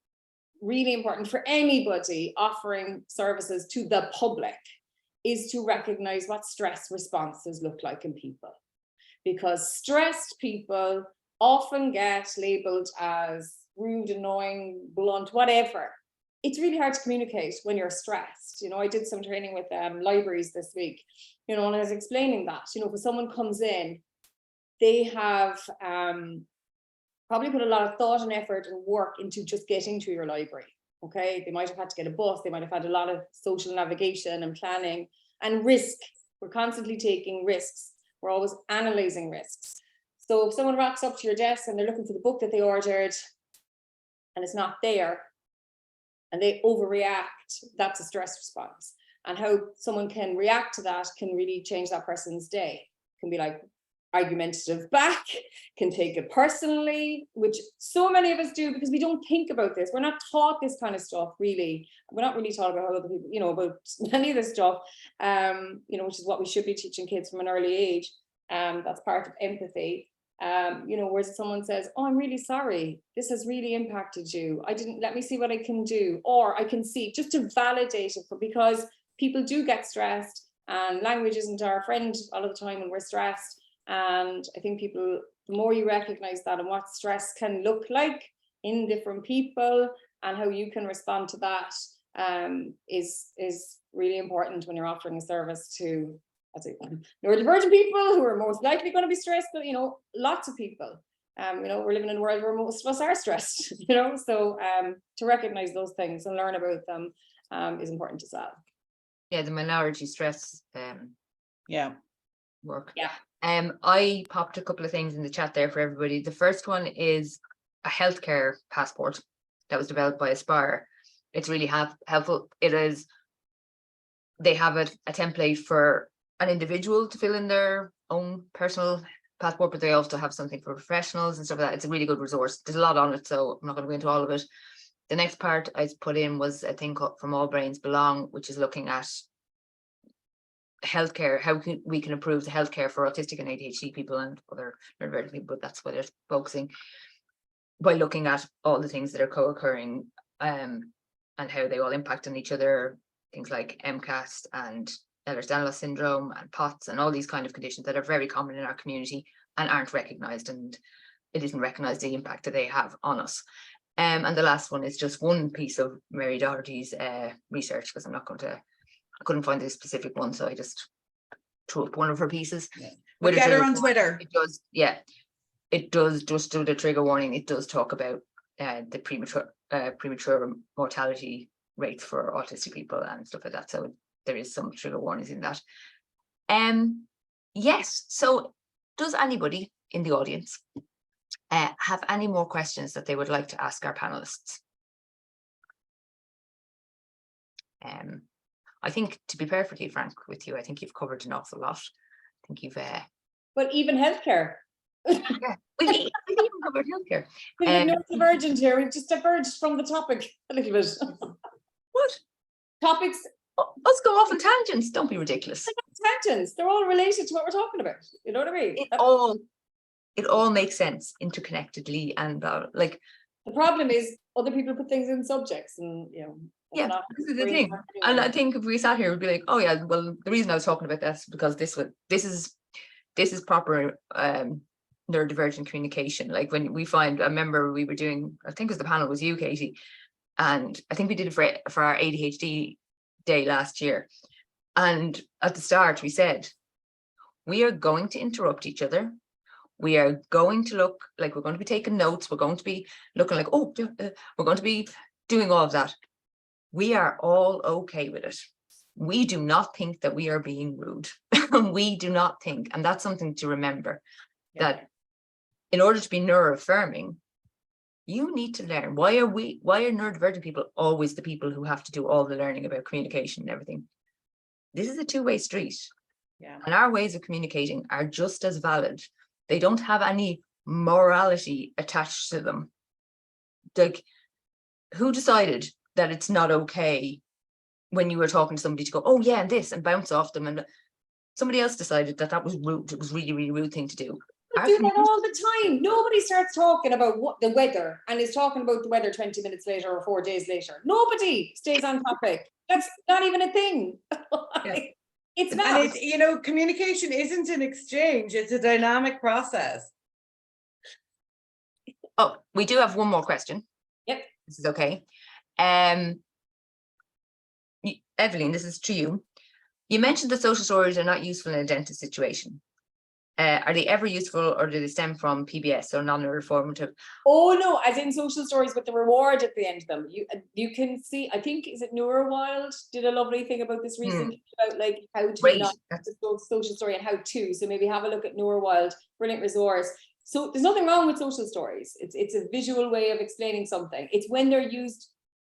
really important for anybody offering services to the public is to recognize what stress responses look like in people, because stressed people often get labeled as rude, annoying, blunt, whatever. It's really hard to communicate when you're stressed. You know, I did some training with libraries this week, you know, and I was explaining that, you know, when someone comes in, they have probably put a lot of thought and effort and work into just getting to your library. Okay, they might have had to get a bus, they might have had a lot of social navigation and planning and risk. We're constantly taking risks. We're always analyzing risks. So if someone rocks up to your desk and they're looking for the book that they ordered and it's not there, and they overreact, that's a stress response. And how someone can react to that can really change that person's day. Can be like argumentative back, can take it personally, which so many of us do because we don't think about this. We're not taught this kind of stuff, really. We're not really taught about how other people, you know, about any of this stuff, you know, which is what we should be teaching kids from an early age. That's part of empathy. You know, where someone says, oh, I'm really sorry, this has really impacted you, let me see what I can do, or I can see, just to validate it, because people do get stressed and language isn't our friend all of the time when we're stressed. And I think people, the more you recognize that and what stress can look like in different people and how you can respond to that, is really important when you're offering a service to, neurodivergent people who are most likely going to be stressed, but, you know, lots of people. You know, we're living in a world where most of us are stressed, you know, so to recognize those things and learn about them is important as well. Yeah, the minority stress work. Yeah. I popped a couple of things in the chat there for everybody. The first one is a healthcare passport that was developed by Aspire. It's really helpful. They have a template for an individual to fill in their own personal passport, but they also have something for professionals and stuff like that. It's a really good resource. There's a lot on it, so I'm not going to go into all of it. The next part I put in was a thing called From All Brains Belong, which is looking at healthcare, how we can improve the healthcare for autistic and ADHD people and other neurodivergent people, but that's where they're focusing, by looking at all the things that are co-occurring and how they all impact on each other, things like MCAS and Ehlers-Danlos syndrome and POTS and all these kind of conditions that are very common in our community and aren't recognised, and it isn't recognised the impact that they have on us. And the last one is just one piece of Mary Doherty's research, because I couldn't find a specific one, so I just threw up one of her pieces. Yeah. But get her on Twitter. It does, yeah. It does, just do the trigger warning, it does talk about the premature mortality rates for autistic people and stuff like that. So there is some trigger warnings in that. Yes, so does anybody in the audience have any more questions that they would like to ask our panelists? I think, to be perfectly frank with you, I think you've covered an awful lot. I think you've but even healthcare, Yeah, we even covered healthcare. We have neurodivergent here. We've just diverged from the topic a little bit. What? Topics, Let's go off on tangents. Don't be ridiculous. tangents, they're all related to what we're talking about. You know what I mean? It all makes sense interconnectedly, and like the problem is other people put things in subjects, and you know. yeah, this is the thing. And I think if we sat here, we'd be like, oh yeah, well, the reason I was talking about this is because this is proper neurodivergent communication. Like when we find, I remember we were doing, I think it was the panel was you, Katie, and I think we did it for our ADHD day last year. And at the start we said, we are going to interrupt each other. We are going to look like we're going to be taking notes. We're going to be looking like, oh, we're going to be doing all of that. We are all okay with it. We do not think that we are being rude. We do not think, and that's something to remember, that in order to be neuro-affirming, you need to learn. Why are neurodivergent people always the people who have to do all the learning about communication and everything? This is a two-way street. Yeah. And our ways of communicating are just as valid. They don't have any morality attached to them. Like, who decided that it's not okay when you were talking to somebody to go, oh yeah, and this, and bounce off them? And somebody else decided that was rude. It was really, really rude thing to do. I do that all the time. Nobody starts talking about what the weather and is talking about the weather 20 minutes later or 4 days later. Nobody stays on topic. That's not even a thing. Yeah. It's not. And you know, communication isn't an exchange, it's a dynamic process. Oh, we do have one more question. Yep. This is okay. Evaleen, this is to you. You mentioned that social stories are not useful in a dentist situation. Are they ever useful, or do they stem from PBS or non-reformative? Oh no, as in social stories with the reward at the end of them. You can see, I think, is it Neurowild did a lovely thing about this recently, about like how to not social story and how to. So maybe have a look at Neurowild, brilliant resource. So there's nothing wrong with social stories. It's a visual way of explaining something. It's when they're used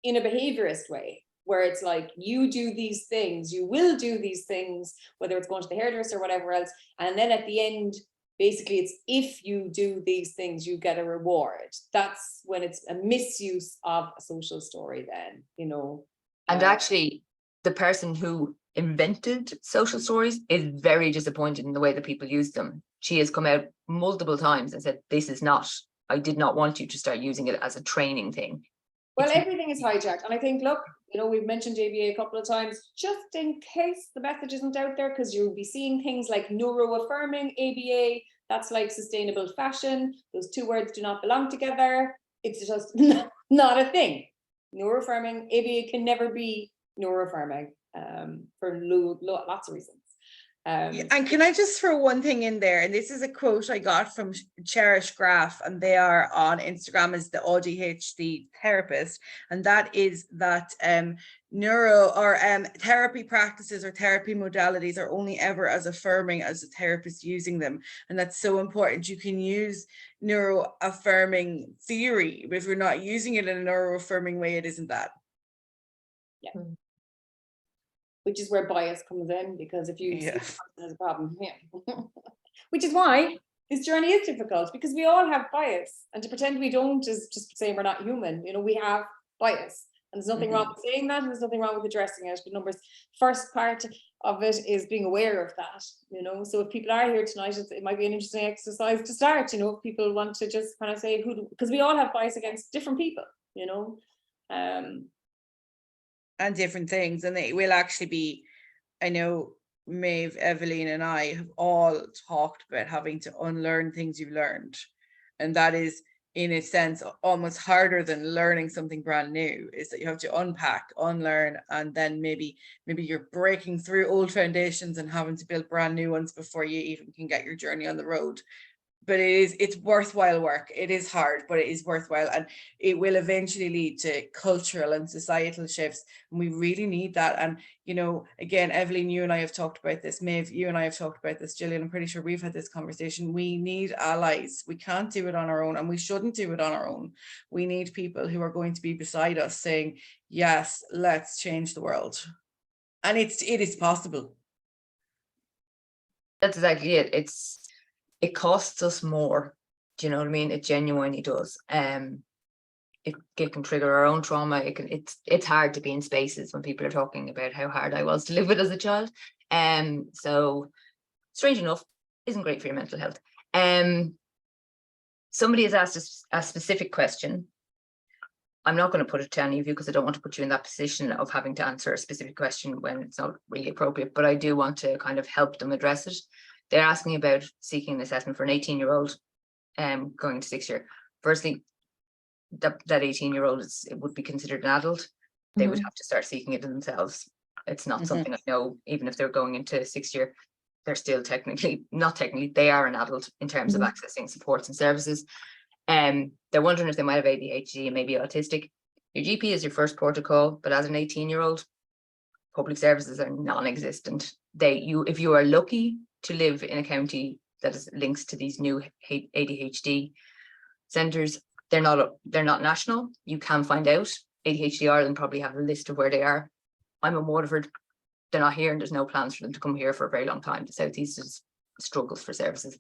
in a behaviorist way, where it's like, you do these things, you will do these things, whether it's going to the hairdresser or whatever else. And then at the end, basically it's, if you do these things, you get a reward. That's when it's a misuse of a social story then, you know. And actually, the person who invented social stories is very disappointed in the way that people use them. She has come out multiple times and said, this is not, I did not want you to start using it as a training thing. Well, everything is hijacked. And I think, look, you know, we've mentioned ABA a couple of times, just in case the message isn't out there, because you'll be seeing things like neuro-affirming ABA, that's like sustainable fashion. Those two words do not belong together. It's just not a thing. Neuro-affirming ABA can never be neuro-affirming for lots of reasons. And can I just throw one thing in there? And this is a quote I got from Cherish Graf, and they are on Instagram as the ADHD therapist. And that is that therapy practices or therapy modalities are only ever as affirming as the therapist using them. And that's so important. You can use neuro-affirming theory, but if you're not using it in a neuro-affirming way, it isn't that. Yeah. Which is where bias comes in, because if you see there's a problem here, which is why this journey is difficult, because we all have bias, and to pretend we don't is just saying we're not human. You know, we have bias, and there's nothing wrong with saying that, and there's nothing wrong with addressing it. But first part of it is being aware of that. You know, so if people are here tonight, it might be an interesting exercise to start. You know, if people want to just kind of say because we all have bias against different people. You know. And different things, and it will actually be, I know Maeve, Evaleen and I have all talked about having to unlearn things you've learned, and that is in a sense almost harder than learning something brand new, is that you have to unpack, unlearn, and then maybe you're breaking through old foundations and having to build brand new ones before you even can get your journey on the road. But it's worthwhile work. It is hard, but it is worthwhile, and it will eventually lead to cultural and societal shifts, and we really need that. And you know, again, Evaleen, you and I have talked about this. Maeve, you and I have talked about this. Gillian, I'm pretty sure we've had this conversation. We need allies. We can't do it on our own, and we shouldn't do it on our own. We need people who are going to be beside us saying, yes, let's change the world. And it is possible. That's exactly it. it costs us more. Do you know what I mean? It genuinely does. It can trigger our own trauma. It's hard to be in spaces when people are talking about how hard I was to live with as a child. So strange enough, isn't great for your mental health. Somebody has asked a specific question. I'm not going to put it to any of you because I don't want to put you in that position of having to answer a specific question when it's not really appropriate, but I do want to kind of help them address it. They're asking about seeking an assessment for an 18-year-old going to 6th year. Firstly, that 18-year-old it would be considered an adult. They would have to start seeking it themselves. It's not something I know, even if they're going into 6th year, they're still they are an adult in terms of accessing supports and services. They're wondering if they might have ADHD and maybe autistic. Your GP is your first port of call, but as an 18-year-old, public services are non-existent. If you are lucky to live in a county that is links to these new ADHD centres, they're not national. You can find out. ADHD Ireland probably have a list of where they are. I'm in Waterford. They're not here, and there's no plans for them to come here for a very long time. The Southeast is struggles for services.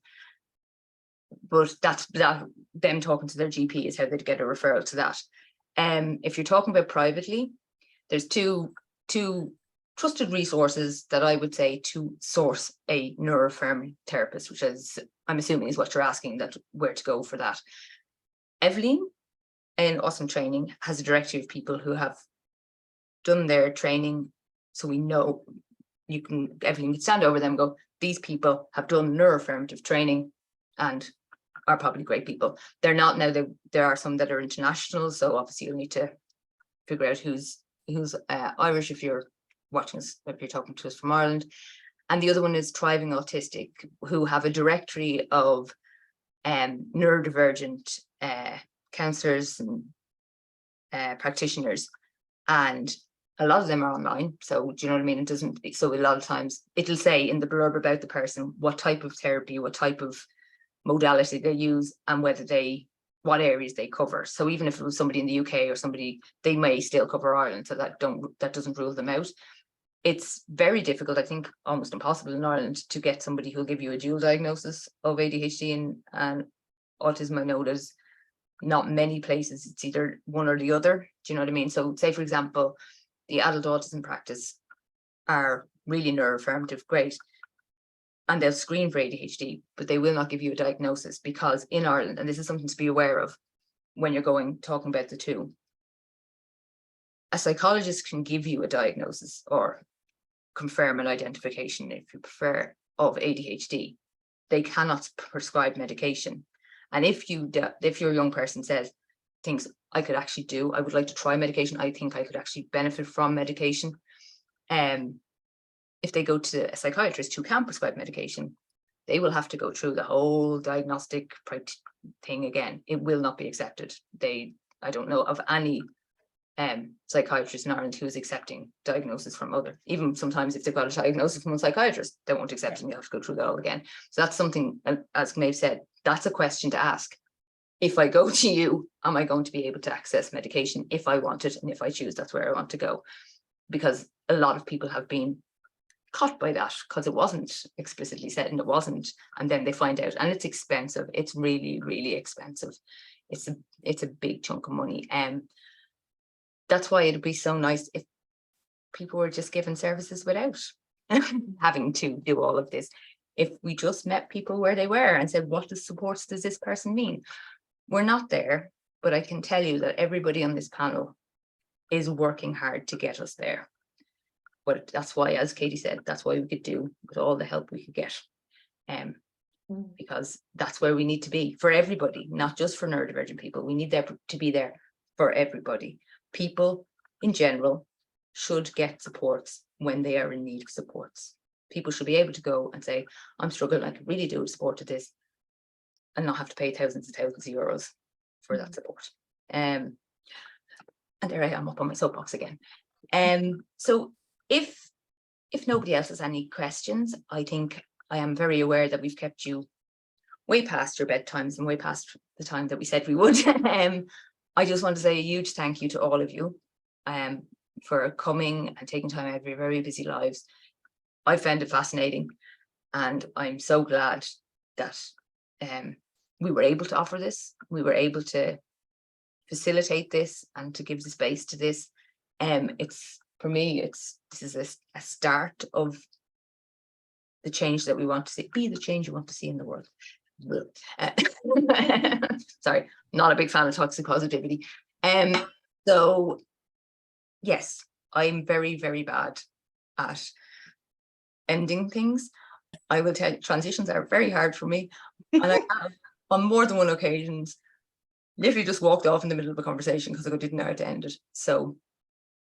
But that's them talking to their GP is how they'd get a referral to that. If you're talking about privately, there's two trusted resources that I would say to source a neuro-affirmative therapist, which is, I'm assuming is what you're asking, that where to go for that. Evaleen in AUsome training has a directory of people who have done their training, so we know Evaleen can stand over them and go, these people have done neuro-affirmative training and are probably great people. They're not now. There are some that are international, so obviously you'll need to figure out who's Irish if you're watching us, if you're talking to us from Ireland. And the other one is Thriving Autistic, who have a directory of neurodivergent counsellors and practitioners, and a lot of them are online. So do you know what I mean? It doesn't. So a lot of times it'll say in the blurb about the person what type of therapy, what type of modality they use, and what areas they cover. So even if it was somebody in the UK or somebody, they may still cover Ireland. So that doesn't rule them out. It's very difficult, I think almost impossible in Ireland, to get somebody who'll give you a dual diagnosis of ADHD and autism. I know there's not many places, it's either one or the other. Do you know what I mean? So say, for example, the Adult Autism Practice are really neuro-affirmative, great, and they'll screen for ADHD, but they will not give you a diagnosis, because in Ireland, and this is something to be aware of when you're talking about the two, a psychologist can give you a diagnosis or confirm an identification, if you prefer, of ADHD. They cannot prescribe medication. And if your young person thinks I would like to try medication, I think I could actually benefit from medication, if they go to a psychiatrist who can prescribe medication, they will have to go through the whole diagnostic thing again. It will not be accepted. I don't know of any psychiatrist in Ireland who is accepting diagnosis from other. Even sometimes if they've got a diagnosis from a psychiatrist, they won't accept it, and you have to go through that all again. So that's something, as Maeve said, that's a question to ask. If I go to you, am I going to be able to access medication if I want it, and if I choose that's where I want to go? Because a lot of people have been caught by that because it wasn't explicitly said, and it wasn't, and then they find out, and it's expensive. It's really, really expensive. It's a big chunk of money. That's why it'd be so nice if people were just given services without having to do all of this. If we just met people where they were and said, what supports does this person mean? We're not there, but I can tell you that everybody on this panel is working hard to get us there. But that's why, as Katie said, that's why we could do with all the help we could get. Because that's where we need to be for everybody, not just for neurodivergent people. We need to be there for everybody. People in general should get supports when they are in need of supports. People should be able to go and say, I'm struggling, I could really do with support to this, and not have to pay thousands of euros for that support. And there I am up on my soapbox again. So if nobody else has any questions, I think I am very aware that we've kept you way past your bedtimes and way past the time that we said we would. I just want to say a huge thank you to all of you for coming and taking time out of your very busy lives. I found it fascinating, and I'm so glad that we were able to offer this, we were able to facilitate this and to give the space to this. It's, for me, this is a start of the change that we want to see, be the change you want to see in the world. Sorry, not a big fan of toxic positivity. So yes, I'm very, very bad at ending things. I will tell you, transitions are very hard for me. And I have, on more than one occasions, literally just walked off in the middle of a conversation because I didn't know how to end it. So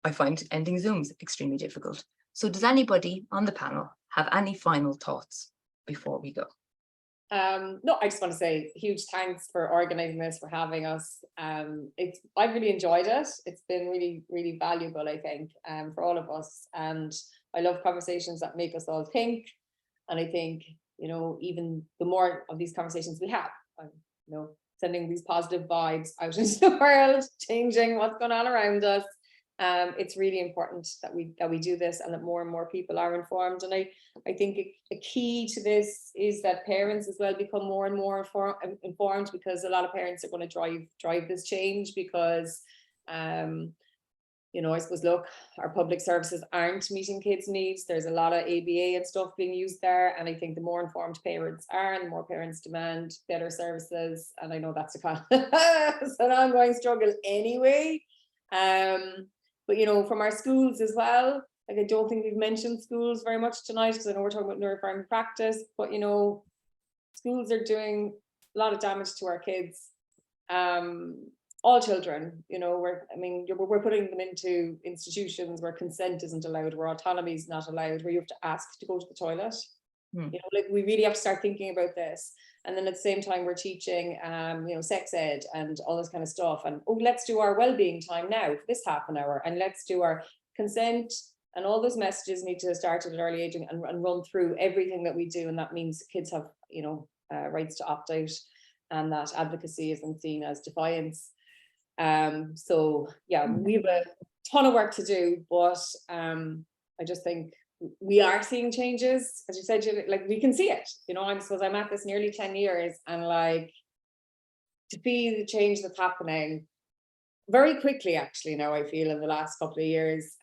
I find ending Zooms extremely difficult. So does anybody on the panel have any final thoughts before we go? No, I just want to say huge thanks for organizing this, for having us. I've really enjoyed it. It's been really, really valuable, I think, for all of us. And I love conversations that make us all think. And I think, you know, even the more of these conversations we have, you know, sending these positive vibes out into the world, changing what's going on around us. It's really important that we do this, and that more and more people are informed. And I think a key to this is that parents as well become more and more informed, because a lot of parents are going to drive this change, because you know, I suppose, look, our public services aren't meeting kids' needs. There's a lot of ABA and stuff being used there, and I think the more informed parents are, and the more parents demand better services. And I know that's it's an ongoing struggle anyway. But you know, from our schools as well, like, I don't think we've mentioned schools very much tonight, because I know we're talking about neuro-affirmative practice, but you know, schools are doing a lot of damage to our kids. All children, you know, we're putting them into institutions where consent isn't allowed, where autonomy is not allowed, where you have to ask to go to the toilet. You know, like, we really have to start thinking about this. And then at the same time, we're teaching, you know, sex ed and all this kind of stuff. And, oh, let's do our well-being time now for this half an hour, and let's do our consent. And all those messages need to start at an early age and run through everything that we do. And that means kids have, you know, rights to opt out, and that advocacy isn't seen as defiance. So yeah, we have a ton of work to do, but I just think we are seeing changes, as you said, like, we can see it, you know. I suppose I'm at this nearly 10 years, and like, to see the change that's happening very quickly, actually, now I feel, in the last couple of years,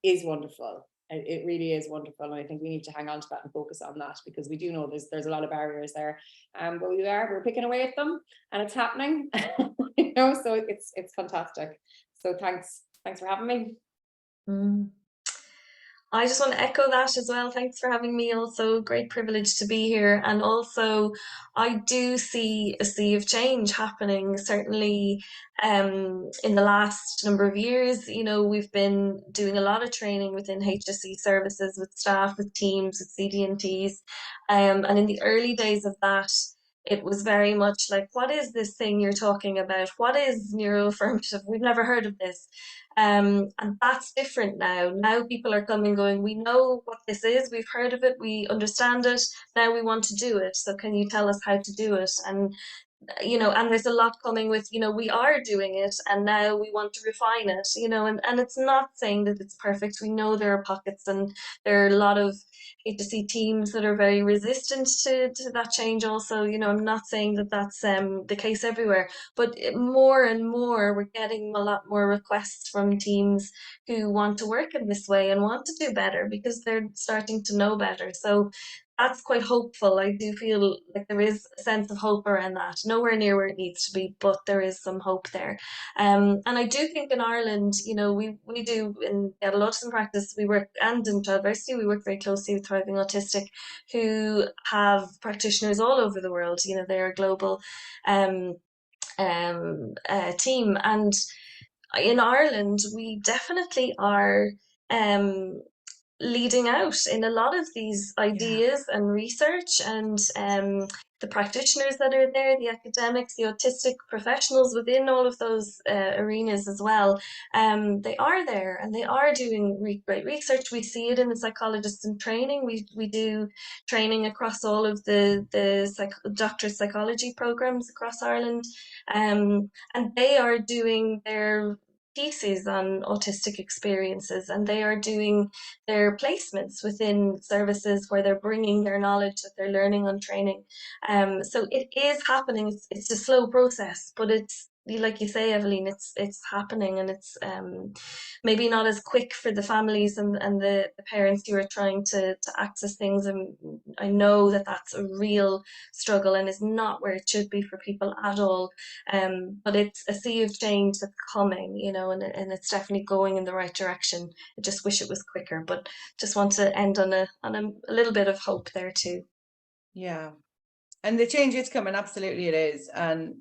is wonderful. It really is wonderful, and I think we need to hang on to that and focus on that, because we do know there's a lot of barriers there, but we're picking away at them, and it's happening. You know, so it's fantastic. So thanks for having me. I just want to echo that as well. Thanks for having me. Also, great privilege to be here. And also, I do see a sea of change happening, certainly in the last number of years. You know, we've been doing a lot of training within HSE services, with staff, with teams, with CDNTs. And in the early days of that, it was very much like, what is this thing you're talking about? What is neuro-affirmative? We've never heard of this. And that's different now. Now people are coming going, we know what this is, we've heard of it, we understand it, now we want to do it. So can you tell us how to do it? And you know, and there's a lot coming with, you know, we are doing it and now we want to refine it, you know, and it's not saying that it's perfect. We know there are pockets, and there are a lot of HSE teams that are very resistant to that change also. You know, I'm not saying that that's the case everywhere, but more and more we're getting a lot more requests from teams who want to work in this way and want to do better, because they're starting to know better. So that's quite hopeful. I do feel like there is a sense of hope around that. Nowhere near where it needs to be, but there is some hope there. And I do think in Ireland, you know, we do in Adult Autism Practice, we work, and in Childversity, we work very closely with Thriving Autistic, who have practitioners all over the world. You know, they're a global team. And in Ireland, we definitely are leading out in a lot of these ideas and research, and the practitioners that are there, the academics, the autistic professionals within all of those arenas as well, they are there and they are doing great research. We see it in the Psychologists in Training. We do training across all of the doctorate psychology programs across Ireland, and they are doing their theses on autistic experiences, and they are doing their placements within services where they're bringing their knowledge that they're learning on training. So it is happening. It's a slow process, but it's, like you say, Evaleen, it's happening, and it's maybe not as quick for the families and the parents who are trying to access things. And I know that that's a real struggle and is not where it should be for people at all. But it's a sea of change that's coming, you know, and it's definitely going in the right direction. I just wish it was quicker, but just want to end on a little bit of hope there too. Yeah. And the change is coming, absolutely it is. And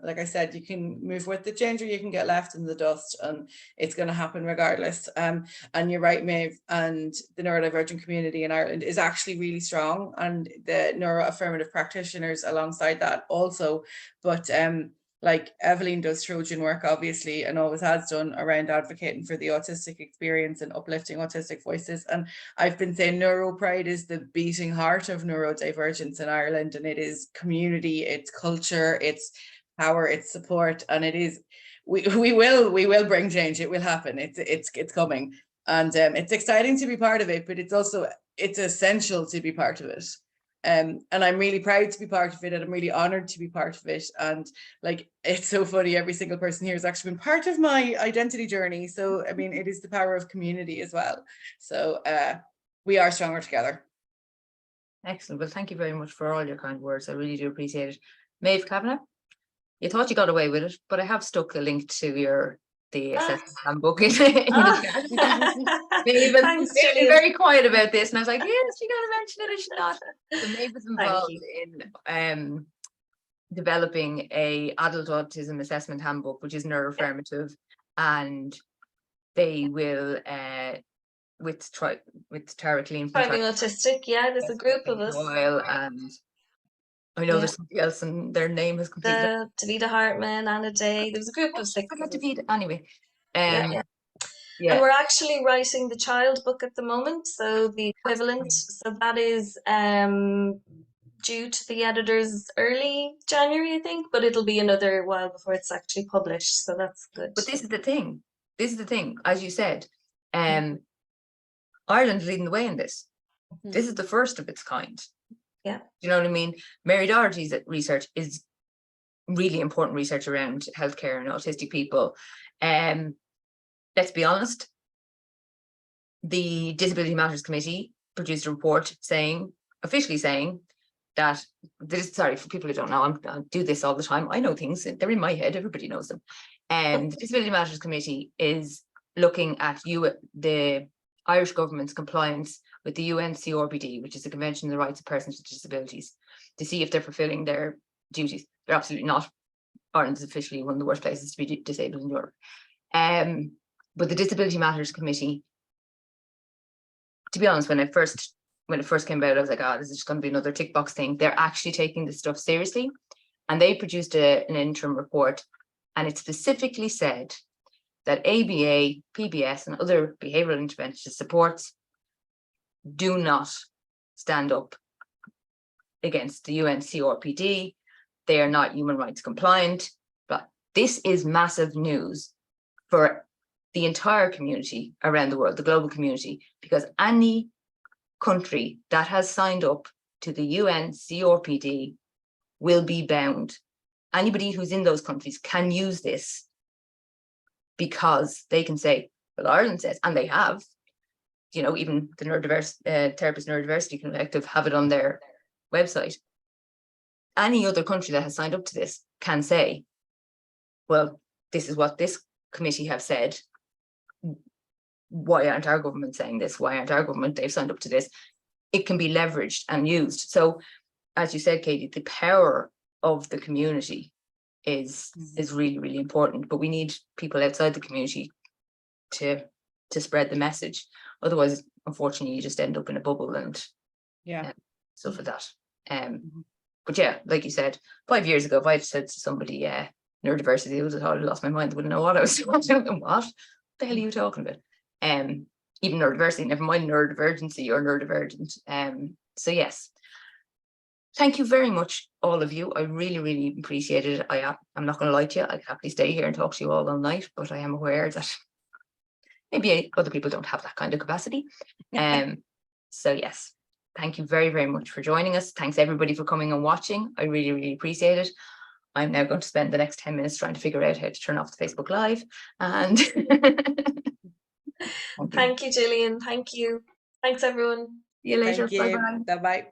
like I said, you can move with the change or you can get left in the dust, and it's going to happen regardless. And you're right, Maeve, and the neurodivergent community in Ireland is actually really strong, and the neuro-affirmative practitioners alongside that also. But like Evaleen does Trojan work, obviously, and always has done, around advocating for the autistic experience and uplifting autistic voices. And I've been saying Neuropride is the beating heart of neurodivergence in Ireland, and it is community, it's culture, it's power, it's support, and it is, we will bring change. It will happen. It's coming, and it's exciting to be part of it, but it's essential to be part of it. And I'm really proud to be part of it, and I'm really honored to be part of it. And like, it's so funny, every single person here has actually been part of my identity journey. So I mean, it is the power of community as well. So we are stronger together. Excellent. Well, thank you very much for all your kind words. I really do appreciate it. Maeve, Kavanagh, you thought you got away with it, but I have stuck a link to the assessment handbook in the chat. Maeve was very quiet about this, and I was like, yes, you got to mention it, I should not. So Maeve is involved in developing a Adult Autism Assessment Handbook, which is neuro-affirmative, and they will with Tara Clean from Thriving Autistic, yeah, there's a group of us. And I know there's somebody else, and their name has completely. Davida Hartman, Anna Day. There was a group of 6 of us. Davida, anyway. Yeah. And we're actually writing the child book at the moment, so the equivalent. So that is due to the editors early January, I think, but it'll be another while before it's actually published. So that's good. But this is the thing. As you said, Ireland's leading the way in this. This is the first of its kind. Yeah. You know what I mean? Mary Doherty's research is really important research around healthcare and autistic people. Let's be honest, the Disability Matters Committee produced a report officially saying that sorry, for people who don't know, I do this all the time. I know things, they're in my head, everybody knows them. The Disability Matters Committee is looking at the Irish government's compliance with the UN CRPD, which is the Convention on the Rights of Persons with Disabilities, to see if they're fulfilling their duties. They're absolutely not. Ireland is officially one of the worst places to be disabled in Europe. But the Disability Matters Committee, to be honest, when it first came about, I was like, this is just going to be another tick box thing. They're actually taking this stuff seriously, and they produced an interim report, and it specifically said that ABA, PBS, and other behavioural intervention supports do not stand up against the UN CRPD. They are not human rights compliant. But this is massive news for the entire community around the world, the global community, because any country that has signed up to the UN CRPD will be bound. Anybody who's in those countries can use this, because they can say, well, Ireland says, and they have, you know, even the Therapist Neurodiversity Collective have it on their website. Any other country that has signed up to this can say, well, this is what this committee have said. Why aren't our government saying this? Why aren't our government, they've signed up to this? It can be leveraged and used. So, as you said, Katie, the power of the community is really, really important, but we need people outside the community to spread the message. Otherwise, unfortunately, you just end up in a bubble and stuff like that. But yeah, like you said, 5 years ago, if I had said to somebody neurodiversity, they would have thought I lost my mind. They wouldn't know what I was talking. What the hell are you talking about? Even neurodiversity, never mind neurodivergency or neurodivergent. So yes, thank you very much, all of you. I really, really appreciated it. I'm not going to lie to you. I could happily stay here and talk to you all night, but I am aware that maybe other people don't have that kind of capacity. So yes, thank you very, very much for joining us. Thanks everybody for coming and watching. I really, really appreciate it. I'm now going to spend the next 10 minutes trying to figure out how to turn off the Facebook Live. And Thank you, Gillian. Thank you. Thanks, everyone. See you later. Thank you. Bye-bye. Bye-bye.